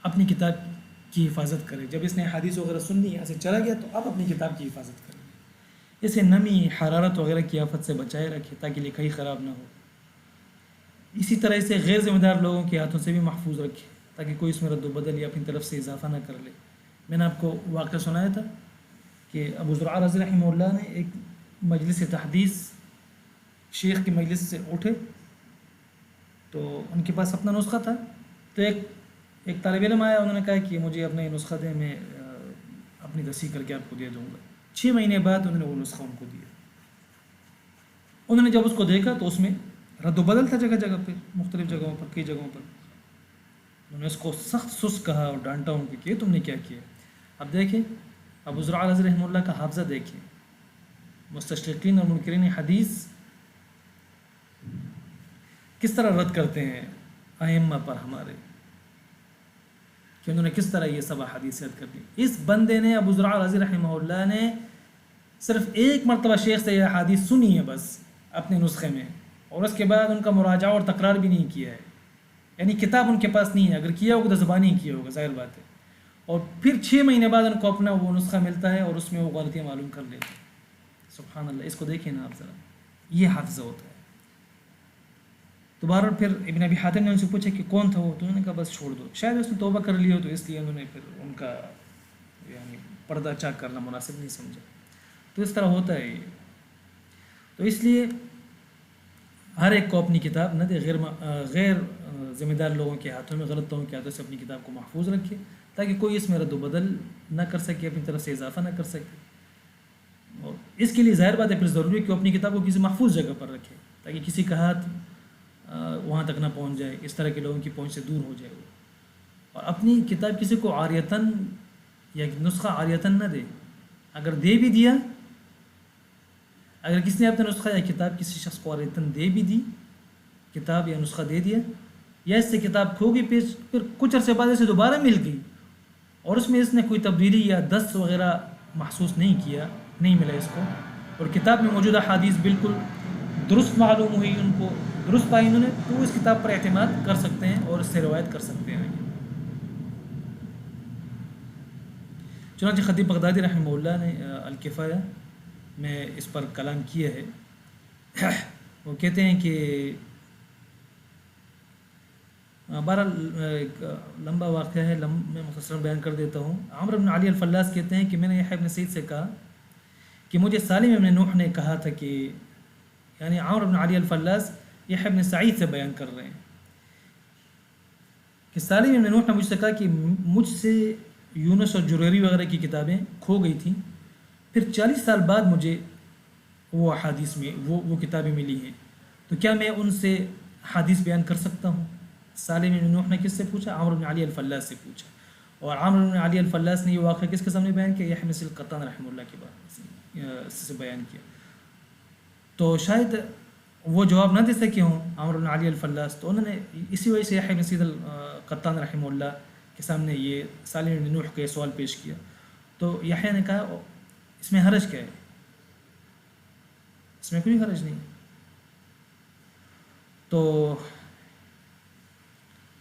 اپنی کتاب کی حفاظت کرے. جب اس نے حدیث وغیرہ سن لی، یہاں سے چلا گیا تو آپ اپنی کتاب کی حفاظت کریں، اسے نمی، حرارت وغیرہ کی آفت سے بچائے رکھے تاکہ لکھائی خراب نہ ہو. اسی طرح اسے غیر ذمہ دار لوگوں کے ہاتھوں سے بھی محفوظ رکھے تاکہ کوئی اس میں رد و بدل یا اپنی طرف سے اضافہ نہ کر لے. میں نے آپ کو واقعہ سنایا تھا کہ ابو زرعہ رضی رحمہ اللہ نے ایک مجلس تحدیث شیخ کی مجلس سے اٹھے تو ان کے پاس اپنا نسخہ تھا. تو ایک طالب علم آیا, انہوں نے کہا کہ مجھے اپنا یہ نسخہ دیں, میں اپنی تصحیح کر کے آپ کو دے دوں گا. 6 مہینے بعد انہوں نے وہ نسخہ ان کو دیا. انہوں نے جب اس کو دیکھا تو اس میں رد و بدل تھا جگہ جگہ پہ, مختلف جگہوں پر, کئی جگہوں پر. انہوں نے اس کو سخت سست کہا اور ڈانٹا ان کو کہ تم نے کیا کیا. اب دیکھیں ابو زرعہ رضی رحمہ اللہ کا حافظہ دیکھیں, مستشرقین اور منکرین حدیث کس طرح رد کرتے ہیں ائمہ پر ہمارے, کہ انہوں نے کس طرح یہ سب احادیث رد کر دی. اس بندے نے, ابو زرعہ رضی رحمہ اللہ نے, صرف ایک مرتبہ شیخ سے یہ احادیث سنی ہے بس اپنے نسخے میں, اور اس کے بعد ان کا مراجعہ اور تکرار بھی نہیں کیا ہے. یعنی کتاب ان کے پاس نہیں ہے, اگر کیا ہوگا تو زبانی ہی کیا ہوگا, ظاہر بات ہے. اور پھر 6 مہینے بعد ان کو اپنا وہ نسخہ ملتا ہے اور اس میں وہ غلطیاں معلوم کر لیتے ہیں. سبحان اللہ, اس کو دیکھیں نا آپ ذرا, یہ حافظہ ہوتا ہے. تو بہرحال پھر ابن ابی حاتم نے ان سے پوچھا کہ کون تھا وہ, تو انہوں نے کہا بس چھوڑ دو, شاید اس نے توبہ کر لیا ہو تو اس لیے انہوں نے پھر ان کا یعنی پردہ چاک کرنا مناسب نہیں سمجھا. تو اس طرح ہوتا ہے یہ. تو اس لیے ہر ایک کو اپنی کتاب نہ دے, غیر ذمہ دار لوگوں کے ہاتھوں میں, غلط لوگوں کے ہاتھوں سے اپنی کتاب کو محفوظ رکھے, تاکہ کوئی اس میں رد و بدل نہ کر سکے, اپنی طرف سے اضافہ نہ کر سکے. اور اس کے لیے ظاہر بات ہے پھر ضروری ہے کہ وہ اپنی کتاب کو کسی محفوظ جگہ پر رکھے, تاکہ کسی کا ہاتھ وہاں تک نہ پہنچ جائے, اس طرح کے لوگوں کی پہنچ سے دور ہو جائے وہ. اور اپنی کتاب کسی کو عاریتاً یا نسخہ عاریتاً نہ دے. اگر دے بھی دیا, اگر کسی نے اپنا نسخہ یا کتاب کسی شخص کو عاریتاً دے بھی دی, کتاب یا نسخہ دے دیا, یا اس سے کتاب کھو گئی, پھر کچھ عرصے بعد اسے دوبارہ مل گئی, اور اس میں اس نے کوئی تبدیلی یا دست وغیرہ محسوس نہیں کیا, نہیں ملا اس کو, اور کتاب میں موجودہ حدیث بالکل درست معلوم ہوئی, ان کو درست پائی انہوں نے, تو وہ اس کتاب پر اعتماد کر سکتے ہیں اور اس سے روایت کر سکتے ہیں. چنانچہ خطیب بغدادی رحمہ اللہ نے الکفایہ میں اس پر کلام کیا ہے. وہ کہتے ہیں کہ بہرحال ایک لمبا واقعہ ہے, میں مختصراً بیان کر دیتا ہوں. عمرو بن علی الفلاس کہتے ہیں کہ میں نے یحییٰ بن سعید سے کہا کہ مجھے سالم بن نوح نے کہا تھا کہ, یعنی عمرو بن علی الفلاس یحییٰ بن سعید سے بیان کر رہے ہیں, کہ سالم بن نوح نے مجھ سے کہا کہ مجھ سے یونس اور جریری وغیرہ کی کتابیں کھو گئی تھیں, پھر 40 سال بعد مجھے وہ احادیث میں وہ کتابیں ملی ہیں, تو کیا میں ان سے حدیث بیان کر سکتا ہوں؟ سالم بن نوح نے کس سے پوچھا؟ عمرو بن علی الفلاس سے پوچھا. اور عمرو بن علی الفلاس نے یہ واقعہ کس کے سامنے بیان کیا؟ یحییٰ بن سعید القطان رحمہ اللہ کے بعد سے بیان کیا. تو شاید وہ جواب نہ دے سکے ہوں عمرو بن علی الفلاس, تو انہوں نے اسی وجہ سے یحییٰ بن سعید القطان رحمہ اللہ کے سامنے یہ سالم بن نوح کا یہ سوال پیش کیا. تو یحییٰ نے کہا اس میں حرج کیا ہے, اس میں کوئی حرج نہیں. تو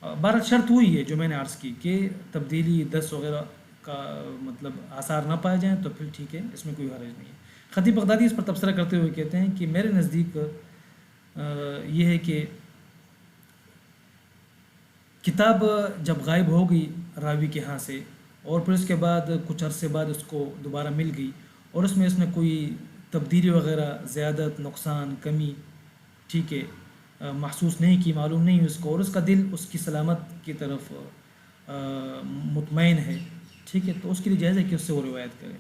بہرحال شرط ہوئی ہے جو میں نے عرض کی کہ تبدیلی دست وغیرہ کا مطلب آثار نہ پائے جائیں تو پھر ٹھیک ہے, اس میں کوئی حرج نہیں ہے. خطیب بغدادی اس پر تبصرہ کرتے ہوئے کہتے ہیں کہ میرے نزدیک یہ ہے کہ کتاب جب غائب ہو گئی راوی کے ہاں سے, اور پھر اس کے بعد کچھ عرصے بعد اس کو دوبارہ مل گئی, اور اس میں کوئی تبدیلی وغیرہ, زیادت, نقصان, کمی, ٹھیک ہے, محسوس نہیں کی, معلوم نہیں اس کو, اور اس کا دل اس کی سلامت کی طرف مطمئن ہے, ٹھیک ہے, تو اس کے لیے جائز ہے کہ اس سے وہ روایت کرے.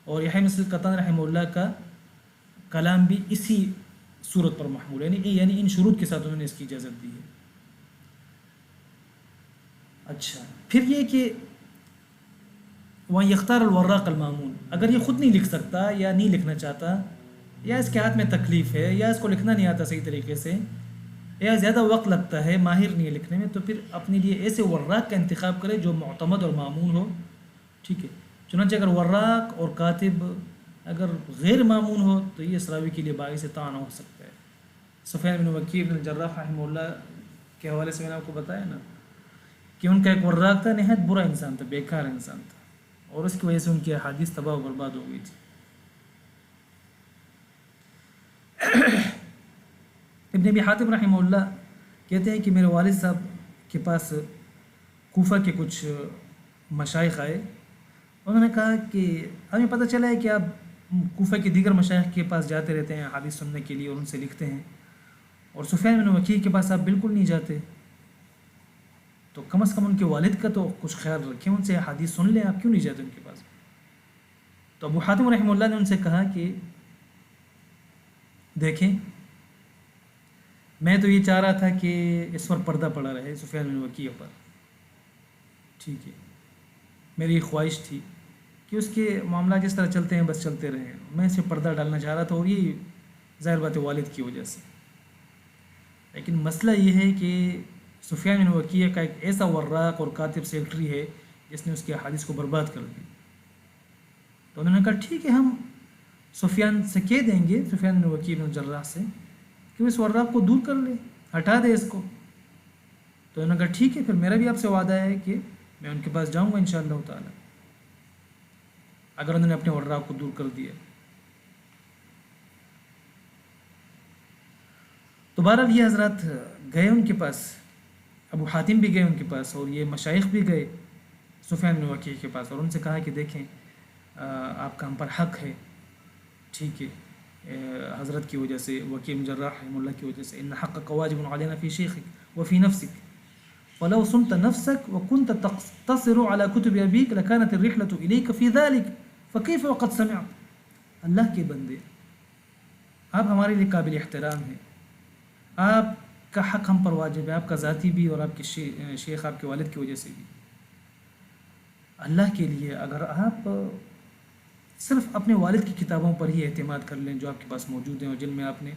اور یحییٰ بن سعید القطان رحمہ اللہ کا کلام بھی اسی صورت پر محمول ہے, یعنی ان شروط کے ساتھ انہوں نے اس کی اجازت دی ہے. اچھا, پھر یہ کہ وہاں یختار الوراق المامون, اگر یہ خود نہیں لکھ سکتا یا نہیں لکھنا چاہتا, یا اس کے ہاتھ میں تکلیف ہے, یا اس کو لکھنا نہیں آتا صحیح طریقے سے, یا زیادہ وقت لگتا ہے, ماہر نہیں ہے لکھنے میں, تو پھر اپنے لیے ایسے وراق کا انتخاب کرے جو معتمد اور مامون ہو, ٹھیک ہے. چنانچہ اگر وراق اور کاتب اگر غیر مامون ہو تو یہ اس راوی کے لیے باعث طعن ہو سکتا ہے. سفیان بن وکیع بن الجراح رحمہ اللہ کے حوالے سے میں نے آپ کو بتایا نا کہ ان کا ایک وراق تھا, نہایت برا انسان تھا, بیکار انسان تھا, اور اس کی وجہ سے ان کی احادیث تباہ و برباد ہو گئی تھی. ابن ابی حاتم رحمہ اللہ کہتے ہیں کہ میرے والد صاحب کے پاس کوفہ کے کچھ مشائخ آئے, انہوں نے کہا کہ ہمیں پتہ چلا ہے کہ آپ کوفہ کے دیگر مشائخ کے پاس جاتے رہتے ہیں حدیث سننے کے لیے اور ان سے لکھتے ہیں، اور سفیان بن وکیع کے پاس آپ بالکل نہیں جاتے، تو کم از کم ان کے والد کا تو کچھ خیال رکھیں، ان سے حدیث سن لیں، آپ کیوں نہیں جاتے ان کے پاس؟ تو ابو حاتم رحمہ اللہ نے ان سے کہا کہ دیکھیں، میں تو یہ چاہ رہا تھا کہ اس پر پردہ پڑا رہے سفیان بن وکیع پر، ٹھیک ہے، میری خواہش تھی کہ اس کے معاملات جس طرح چلتے ہیں بس چلتے رہیں، میں اسے پردہ ڈالنا چاہ رہا تھا، اور یہ ظاہر بات ہے والد کی وجہ سے۔ لیکن مسئلہ یہ ہے کہ سفیان بن وکیع کا ایک ایسا وراق اور کاتب سیکرٹری ہے جس نے اس کے احادیث کو برباد کر دی۔ تو انہوں نے کہا ٹھیک ہے، ہم سفیان سے کہہ دیں گے، سفیان بن وکیع بن جراح سے، کہ وہ اس وراق کو دور کر لے، ہٹا دے اس کو۔ تو انہوں نے کہا ٹھیک ہے، پھر میرا بھی آپ سے وعدہ ہے کہ میں ان کے پاس جاؤں گا انشاءاللہ تعالی، اگر انہوں نے اپنے وراق کو دور کر دیا۔ تو بہرحال یہ حضرات گئے ان کے پاس، ابو حاتم بھی گئے ان کے پاس، اور یہ مشائخ بھی گئے سفیان بن وکیع کے پاس، اور ان سے کہا کہ دیکھیں آپ کا ہم پر حق ہے، ٹھیک ہے، حضرت کی وجہ سے، وکیع بن جراح رحمہ اللہ کی وجہ سے، ان حقک واجب علینا فی شیخک وفی نفسک فلو صنت نفسك وكنت تقتصر على كتب ابيك لكانت الرحلة اليك في ذلك فكيف وقد سمعت۔ اللہ کے بندے، آپ ہمارے لیے قابل احترام ہیں، آپ کا حق ہم پر واجب ہے، آپ کا ذاتی بھی اور آپ کے شیخ آپ کے والد کی وجہ سے بھی۔ اللہ کے لیے اگر آپ صرف اپنے والد کی کتابوں پر ہی اعتماد کر لیں جو آپ کے پاس موجود ہیں اور جن میں آپ نے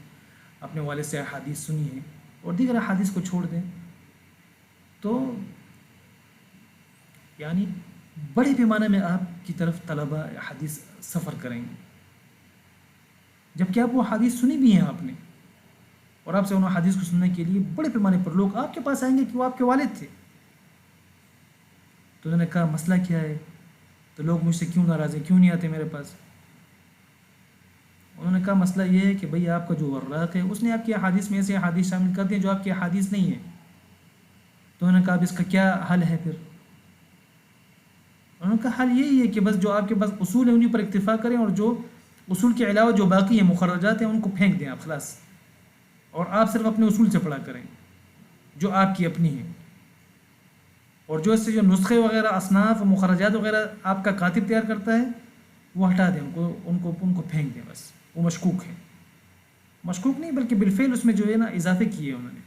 اپنے والد سے احادیث سنی ہیں، اور دیگر احادیث کو چھوڑ دیں، تو یعنی بڑے پیمانے میں آپ کی طرف طلبہ حدیث سفر کریں گے، جبکہ آپ وہ حدیث سنی بھی ہیں آپ نے، اور آپ سے ان حدیث کو سننے کے لیے بڑے پیمانے پر لوگ آپ کے پاس آئیں گے کہ وہ آپ کے والد تھے۔ تو انہوں نے کہا مسئلہ کیا ہے؟ تو لوگ مجھ سے کیوں ناراض ہیں، کیوں نہیں آتے میرے پاس؟ انہوں نے کہا مسئلہ یہ ہے کہ بھئی آپ کا جو وراق ہے اس نے آپ کی احادیث میں ایسے احادیث شامل کر دیں جو آپ کی احادیث نہیں ہیں۔ تو انہوں نے کہا اب اس کا کیا حل ہے پھر؟ انہوں نے کہا حل یہی ہے کہ بس جو آپ کے پاس اصول ہیں انہیں پر اکتفا کریں، اور جو اصول کے علاوہ جو باقی ہیں مخرجات ہیں ان کو پھینک دیں آپ، خلاص، اور آپ صرف اپنے اصول سے پڑھا کریں جو آپ کی اپنی ہیں، اور جو اس سے جو نسخے وغیرہ اصناف و مخرجات وغیرہ آپ کا کاتب تیار کرتا ہے وہ ہٹا دیں، ان کو پھینک دیں، بس وہ مشکوک ہیں، مشکوک نہیں بلکہ بالفعل اس میں جو ہے نا اضافے کیے انہوں نے،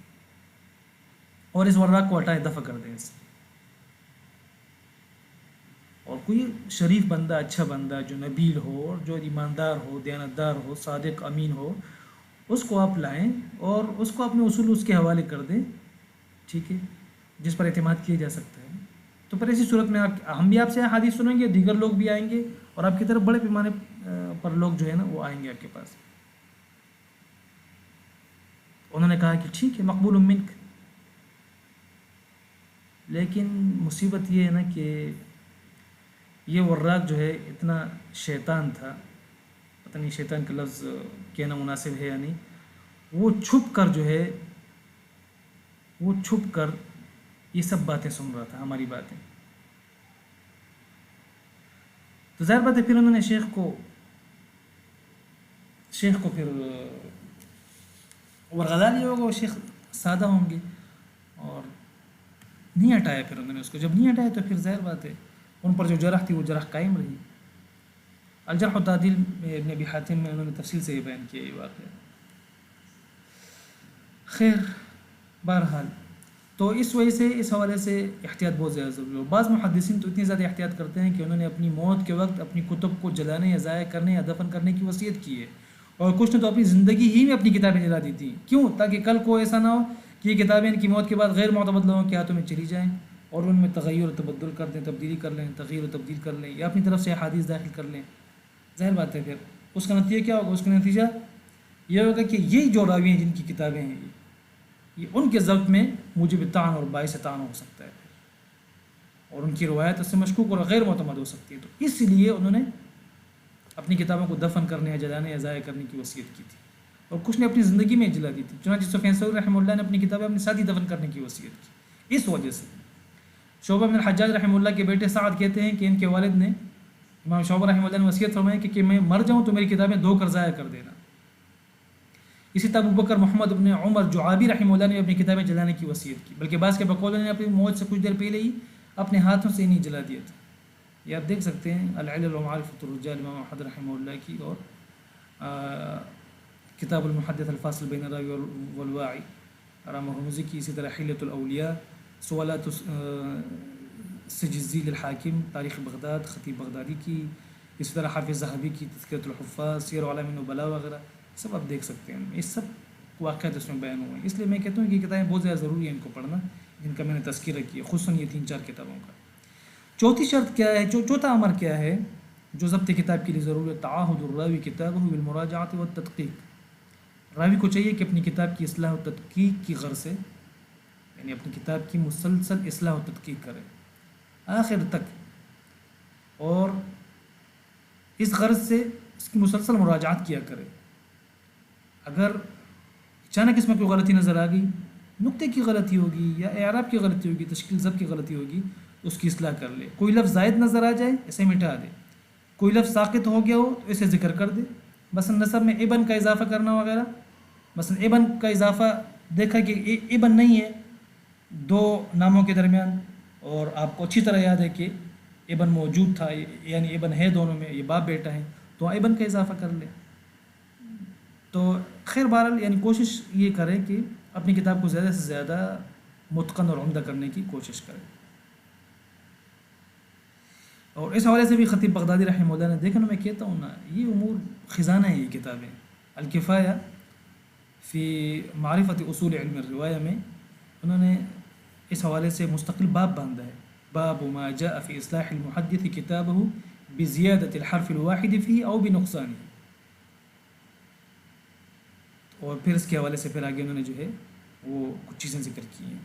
اور اس وراق کو ہٹائے، دفع کر دیں اس سے۔ اور کوئی شریف بندہ، اچھا بندہ جو نبیل ہو اور جو ایماندار ہو، دیانتدار ہو، صادق امین ہو، اس کو آپ لائیں اور اس کو اپنے اصول اس کے حوالے کر دیں، ٹھیک ہے، جس پر اعتماد کیا جا سکتا ہے۔ تو پھر ایسی صورت میں ہم بھی آپ سے حدیث سنیں گے، دیگر لوگ بھی آئیں گے، اور آپ کی طرف بڑے پیمانے پر لوگ جو ہے نا وہ آئیں گے آپ کے پاس۔ انہوں نے کہا کہ ٹھیک ہے، مقبول منک، لیکن مصیبت یہ ہے نا کہ یہ وراق جو ہے اتنا شیطان تھا، پتہ نہیں شیطان کا لفظ کہنا مناسب ہے یا نہیں، وہ چھپ کر جو ہے، وہ چھپ کر یہ سب باتیں سن رہا تھا، ہماری باتیں۔ تو ظاہر بات ہے پھر انہوں نے شیخ کو پھر ورغلا لیا ہوگا، وہ شیخ سادہ ہوں گے، اور نہیں ہٹایا پھر انہوں نے اس کو۔ جب نہیں ہٹایا تو پھر ظاہر بات ہے ان پر جو جرح تھی وہ جرح قائم رہی۔ الجرح و تعدیل میں ابن ابی حاتم میں انہوں نے تفصیل سے یہ بیان کیا یہ واقعہ۔ خیر، بہرحال تو اس وجہ سے اس حوالے سے احتیاط بہت زیادہ ضروری ہے۔ بعض محدثین تو اتنی زیادہ احتیاط کرتے ہیں کہ انہوں نے اپنی موت کے وقت اپنی کتب کو جلانے یا ضائع کرنے یا دفن کرنے کی وصیت کی ہے، اور کچھ نے تو اپنی زندگی ہی میں اپنی کتابیں جلا دی تھیں۔ کیوں؟ تاکہ کل کو ایسا نہ ہو کہ یہ کتابیں ان کی موت کے بعد غیر معتمد لوگوں کے ہاتھوں میں چلی جائیں اور ان میں تغیر و تبدل کر دیں، تبدیلی کر لیں، تغیر و تبدیل کر لیں، یا اپنی طرف سے حدیث داخل کر لیں۔ ظاہر بات ہے پھر اس کا نتیجہ کیا ہوگا؟ اس کا نتیجہ یہ ہوگا کہ یہی جو راوی ہیں جن کی کتابیں ہیں یہ ان کے ضبط میں موجب طعن اور باعث طعن ہو سکتا ہے، اور ان کی روایت اس سے مشکوک اور غیر معتمد ہو سکتی ہے۔ تو اس لیے انہوں نے اپنی کتابوں کو دفن کرنے یا جلانے یا ضائع کرنے کی وصیت کی تھی، اور کچھ نے اپنی زندگی میں جلا دی تھی۔ چنانچہ سفیان ثوری رحمہ اللہ نے اپنی کتابیں اپنے ساتھ ہی دفن کرنے کی وصیت کی۔ اس وجہ سے شعبہ بن الحجاج رحمہ اللہ کے بیٹے سعد کہتے ہیں کہ ان کے والد نے امام شعبہ رحمہ اللہ نے وصیت فرمائی کہ میں مر جاؤں تو میری کتابیں 2 کر ضائع کر دینا. اسی طرح ابوبکر محمد ابن عمر جعابی رحمہ اللہ نے اپنی کتابیں جلانے کی وصیت کی، بلکہ بعض کے بقول نے اپنی موت سے کچھ دیر پہلے ہی اپنے ہاتھوں سے انہیں جلا دیا تھا. یہ آپ دیکھ سکتے ہیں العلل و معرفۃ الرجال امام احمد رحمہ اللہ کی، اور کتاب المحدث الفاصل بین الراوی والواعی علامہ ہرمزی کی، اسی طرح حلیۃ الاولیاء، سوالات سجزی للحاکم، تاریخ بغداد خطیب بغدادی کی، اسی طرح حافظ ذہبی کی تذکرۃ الحفاظ، سیر اعلام النبلاء وغیرہ سب آپ دیکھ سکتے ہیں. یہ سب واقعات اس میں بیان ہوئے ہیں. اس لیے میں کہتا ہوں کہ یہ کتابیں بہت زیادہ ضروری ہیں ان کو پڑھنا، جن کا میں نے تذکرہ کیا، خصوصاً یہ 3-4 کتابوں کا. چوتھی شرط کیا ہے، چوتھا امر کیا ہے جو ضبط کتاب کے لیے ضروری ہے؟ تعاہد الراوی کتابہ بالمراجعۃ والتدقیق. راوی کو چاہیے کہ اپنی کتاب کی اصلاح و تدقیق کی غرض سے، یعنی اپنی کتاب کی مسلسل اصلاح و تدقیق کرے آخر تک، اور اس غرض سے اس کی مسلسل مراجعات کیا کرے. اگر اچانک اس میں کوئی غلطی نظر آ گئی، نقطے کی غلطی ہوگی یا اعراب کی غلطی ہوگی، تشکیل ضبط کی غلطی ہوگی، اس کی اصلاح کر لے. کوئی لفظ زائد نظر آ جائے اسے مٹا دے، کوئی لفظ ساقط ہو گیا ہو تو اسے ذکر کر دے. مثلا نسب میں ابن کا اضافہ کرنا وغیرہ، مثلا ابن کا اضافہ دیکھا کہ ابن نہیں ہے 2 ناموں کے درمیان، اور آپ کو اچھی طرح یاد ہے کہ ابن موجود تھا، یعنی ابن ہے دونوں میں، یہ باپ بیٹا ہے، تو ابن کا اضافہ کر لے. تو خیر بہرحال یعنی کوشش یہ کرے کہ اپنی کتاب کو زیادہ سے زیادہ متقن اور عمدہ کرنے کی کوشش کرے. اور اس حوالے سے بھی خطیب بغدادی رحمہ اللہ نے دیکھا نا، میں کہتا ہوں نا، یہ امور خزانہ ہے. یہ کتابیں الکفایہ فی معرفت اصول علم الروایہ میں انہوں نے اس حوالے سے مستقل باب باندھا ہے، باب ما جاء فی اصلاح المحدث کتابہ بزیادۃ الحرف الواحد فی او بنقصانہ. اور پھر اس کے حوالے سے پھر آگے انہوں نے جو ہے وہ کچھ چیزیں ذکر کی ہیں.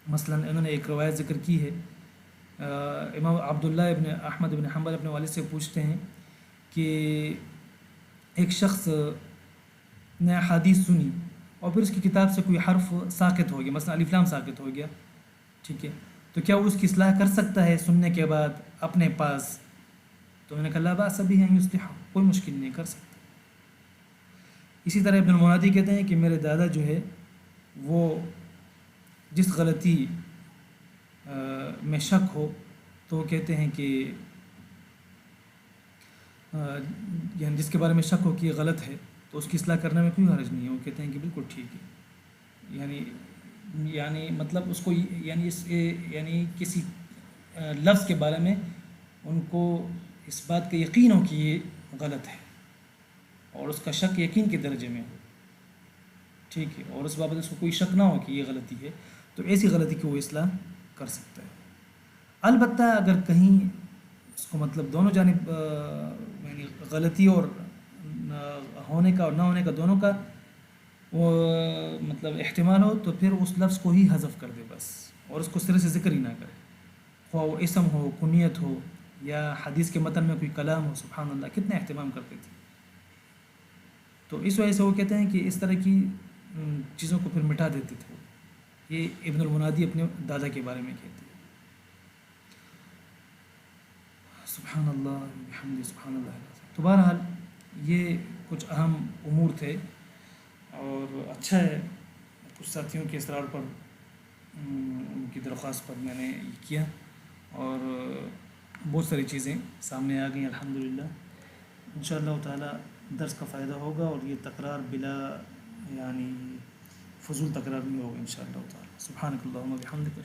مثلا انہوں نے ایک روایت ذکر کی ہے، امام عبداللہ ابن احمد ابن حنبل اپنے والد سے پوچھتے ہیں کہ ایک شخص نے احادیث سنی اور پھر اس کی کتاب سے کوئی حرف ساقط ہو گیا، مثلا الف لام ساقط ہو گیا، ٹھیک ہے، تو کیا وہ اس کی اصلاح کر سکتا ہے سننے کے بعد اپنے پاس؟ تو انہوں نے کہا لا باس بہ ان یصلح، کوئی مشکل نہیں، کر سکتا. اسی طرح ابن المنادی کہتے ہیں کہ میرے دادا جو ہے وہ جس غلطی میں شک ہو تو وہ کہتے ہیں کہ یعنی جس کے بارے میں شک ہو کہ یہ غلط ہے تو اس کی اصلاح کرنے میں کوئی حرج نہیں ہے. وہ کہتے ہیں کہ بالکل ٹھیک ہے. یعنی مطلب اس کو یعنی کسی لفظ کے بارے میں ان کو اس بات کا یقین ہو کہ یہ غلط ہے اور اس کا شک یقین کے درجے میں ہو، ٹھیک ہے، اور اس بابت اس کو کوئی شک نہ ہو کہ یہ غلطی ہے، تو ایسی غلطی کی وہ اصلاح کر سکتا ہے. البتہ اگر کہیں اس کو مطلب دونوں جانب یعنی غلطی اور ہونے کا اور نہ ہونے کا دونوں کا وہ مطلب احتمال ہو، تو پھر اس لفظ کو ہی حذف کر دے بس، اور اس کو سرے سے ذکر ہی نہ کرے، خواہ وہ اسم ہو، کنیت ہو، یا حدیث کے متن میں کوئی کلام ہو. سبحان اللہ کتنے اہتمام کرتے تھے. تو اس وجہ سے وہ کہتے ہیں کہ اس طرح کی چیزوں کو پھر مٹا دیتے تھے. یہ ابن المنادی اپنے دادا کے بارے میں کہتے ہیں. سبحان اللہ بحمدہ سبحان اللہ. تو بہرحال یہ کچھ اہم امور تھے، اور اچھا ہے کچھ ساتھیوں کے اصرار پر ان کی درخواست پر میں نے یہ کیا، اور بہت ساری چیزیں سامنے آ گئیں الحمدللہ. انشاءاللہ تعالی درس کا فائدہ ہوگا، اور یہ تکرار بلا یعنی فضول تکرار نہیں ہوگا انشاءاللہ تعالی. سبحانک اللہم و بحمدک.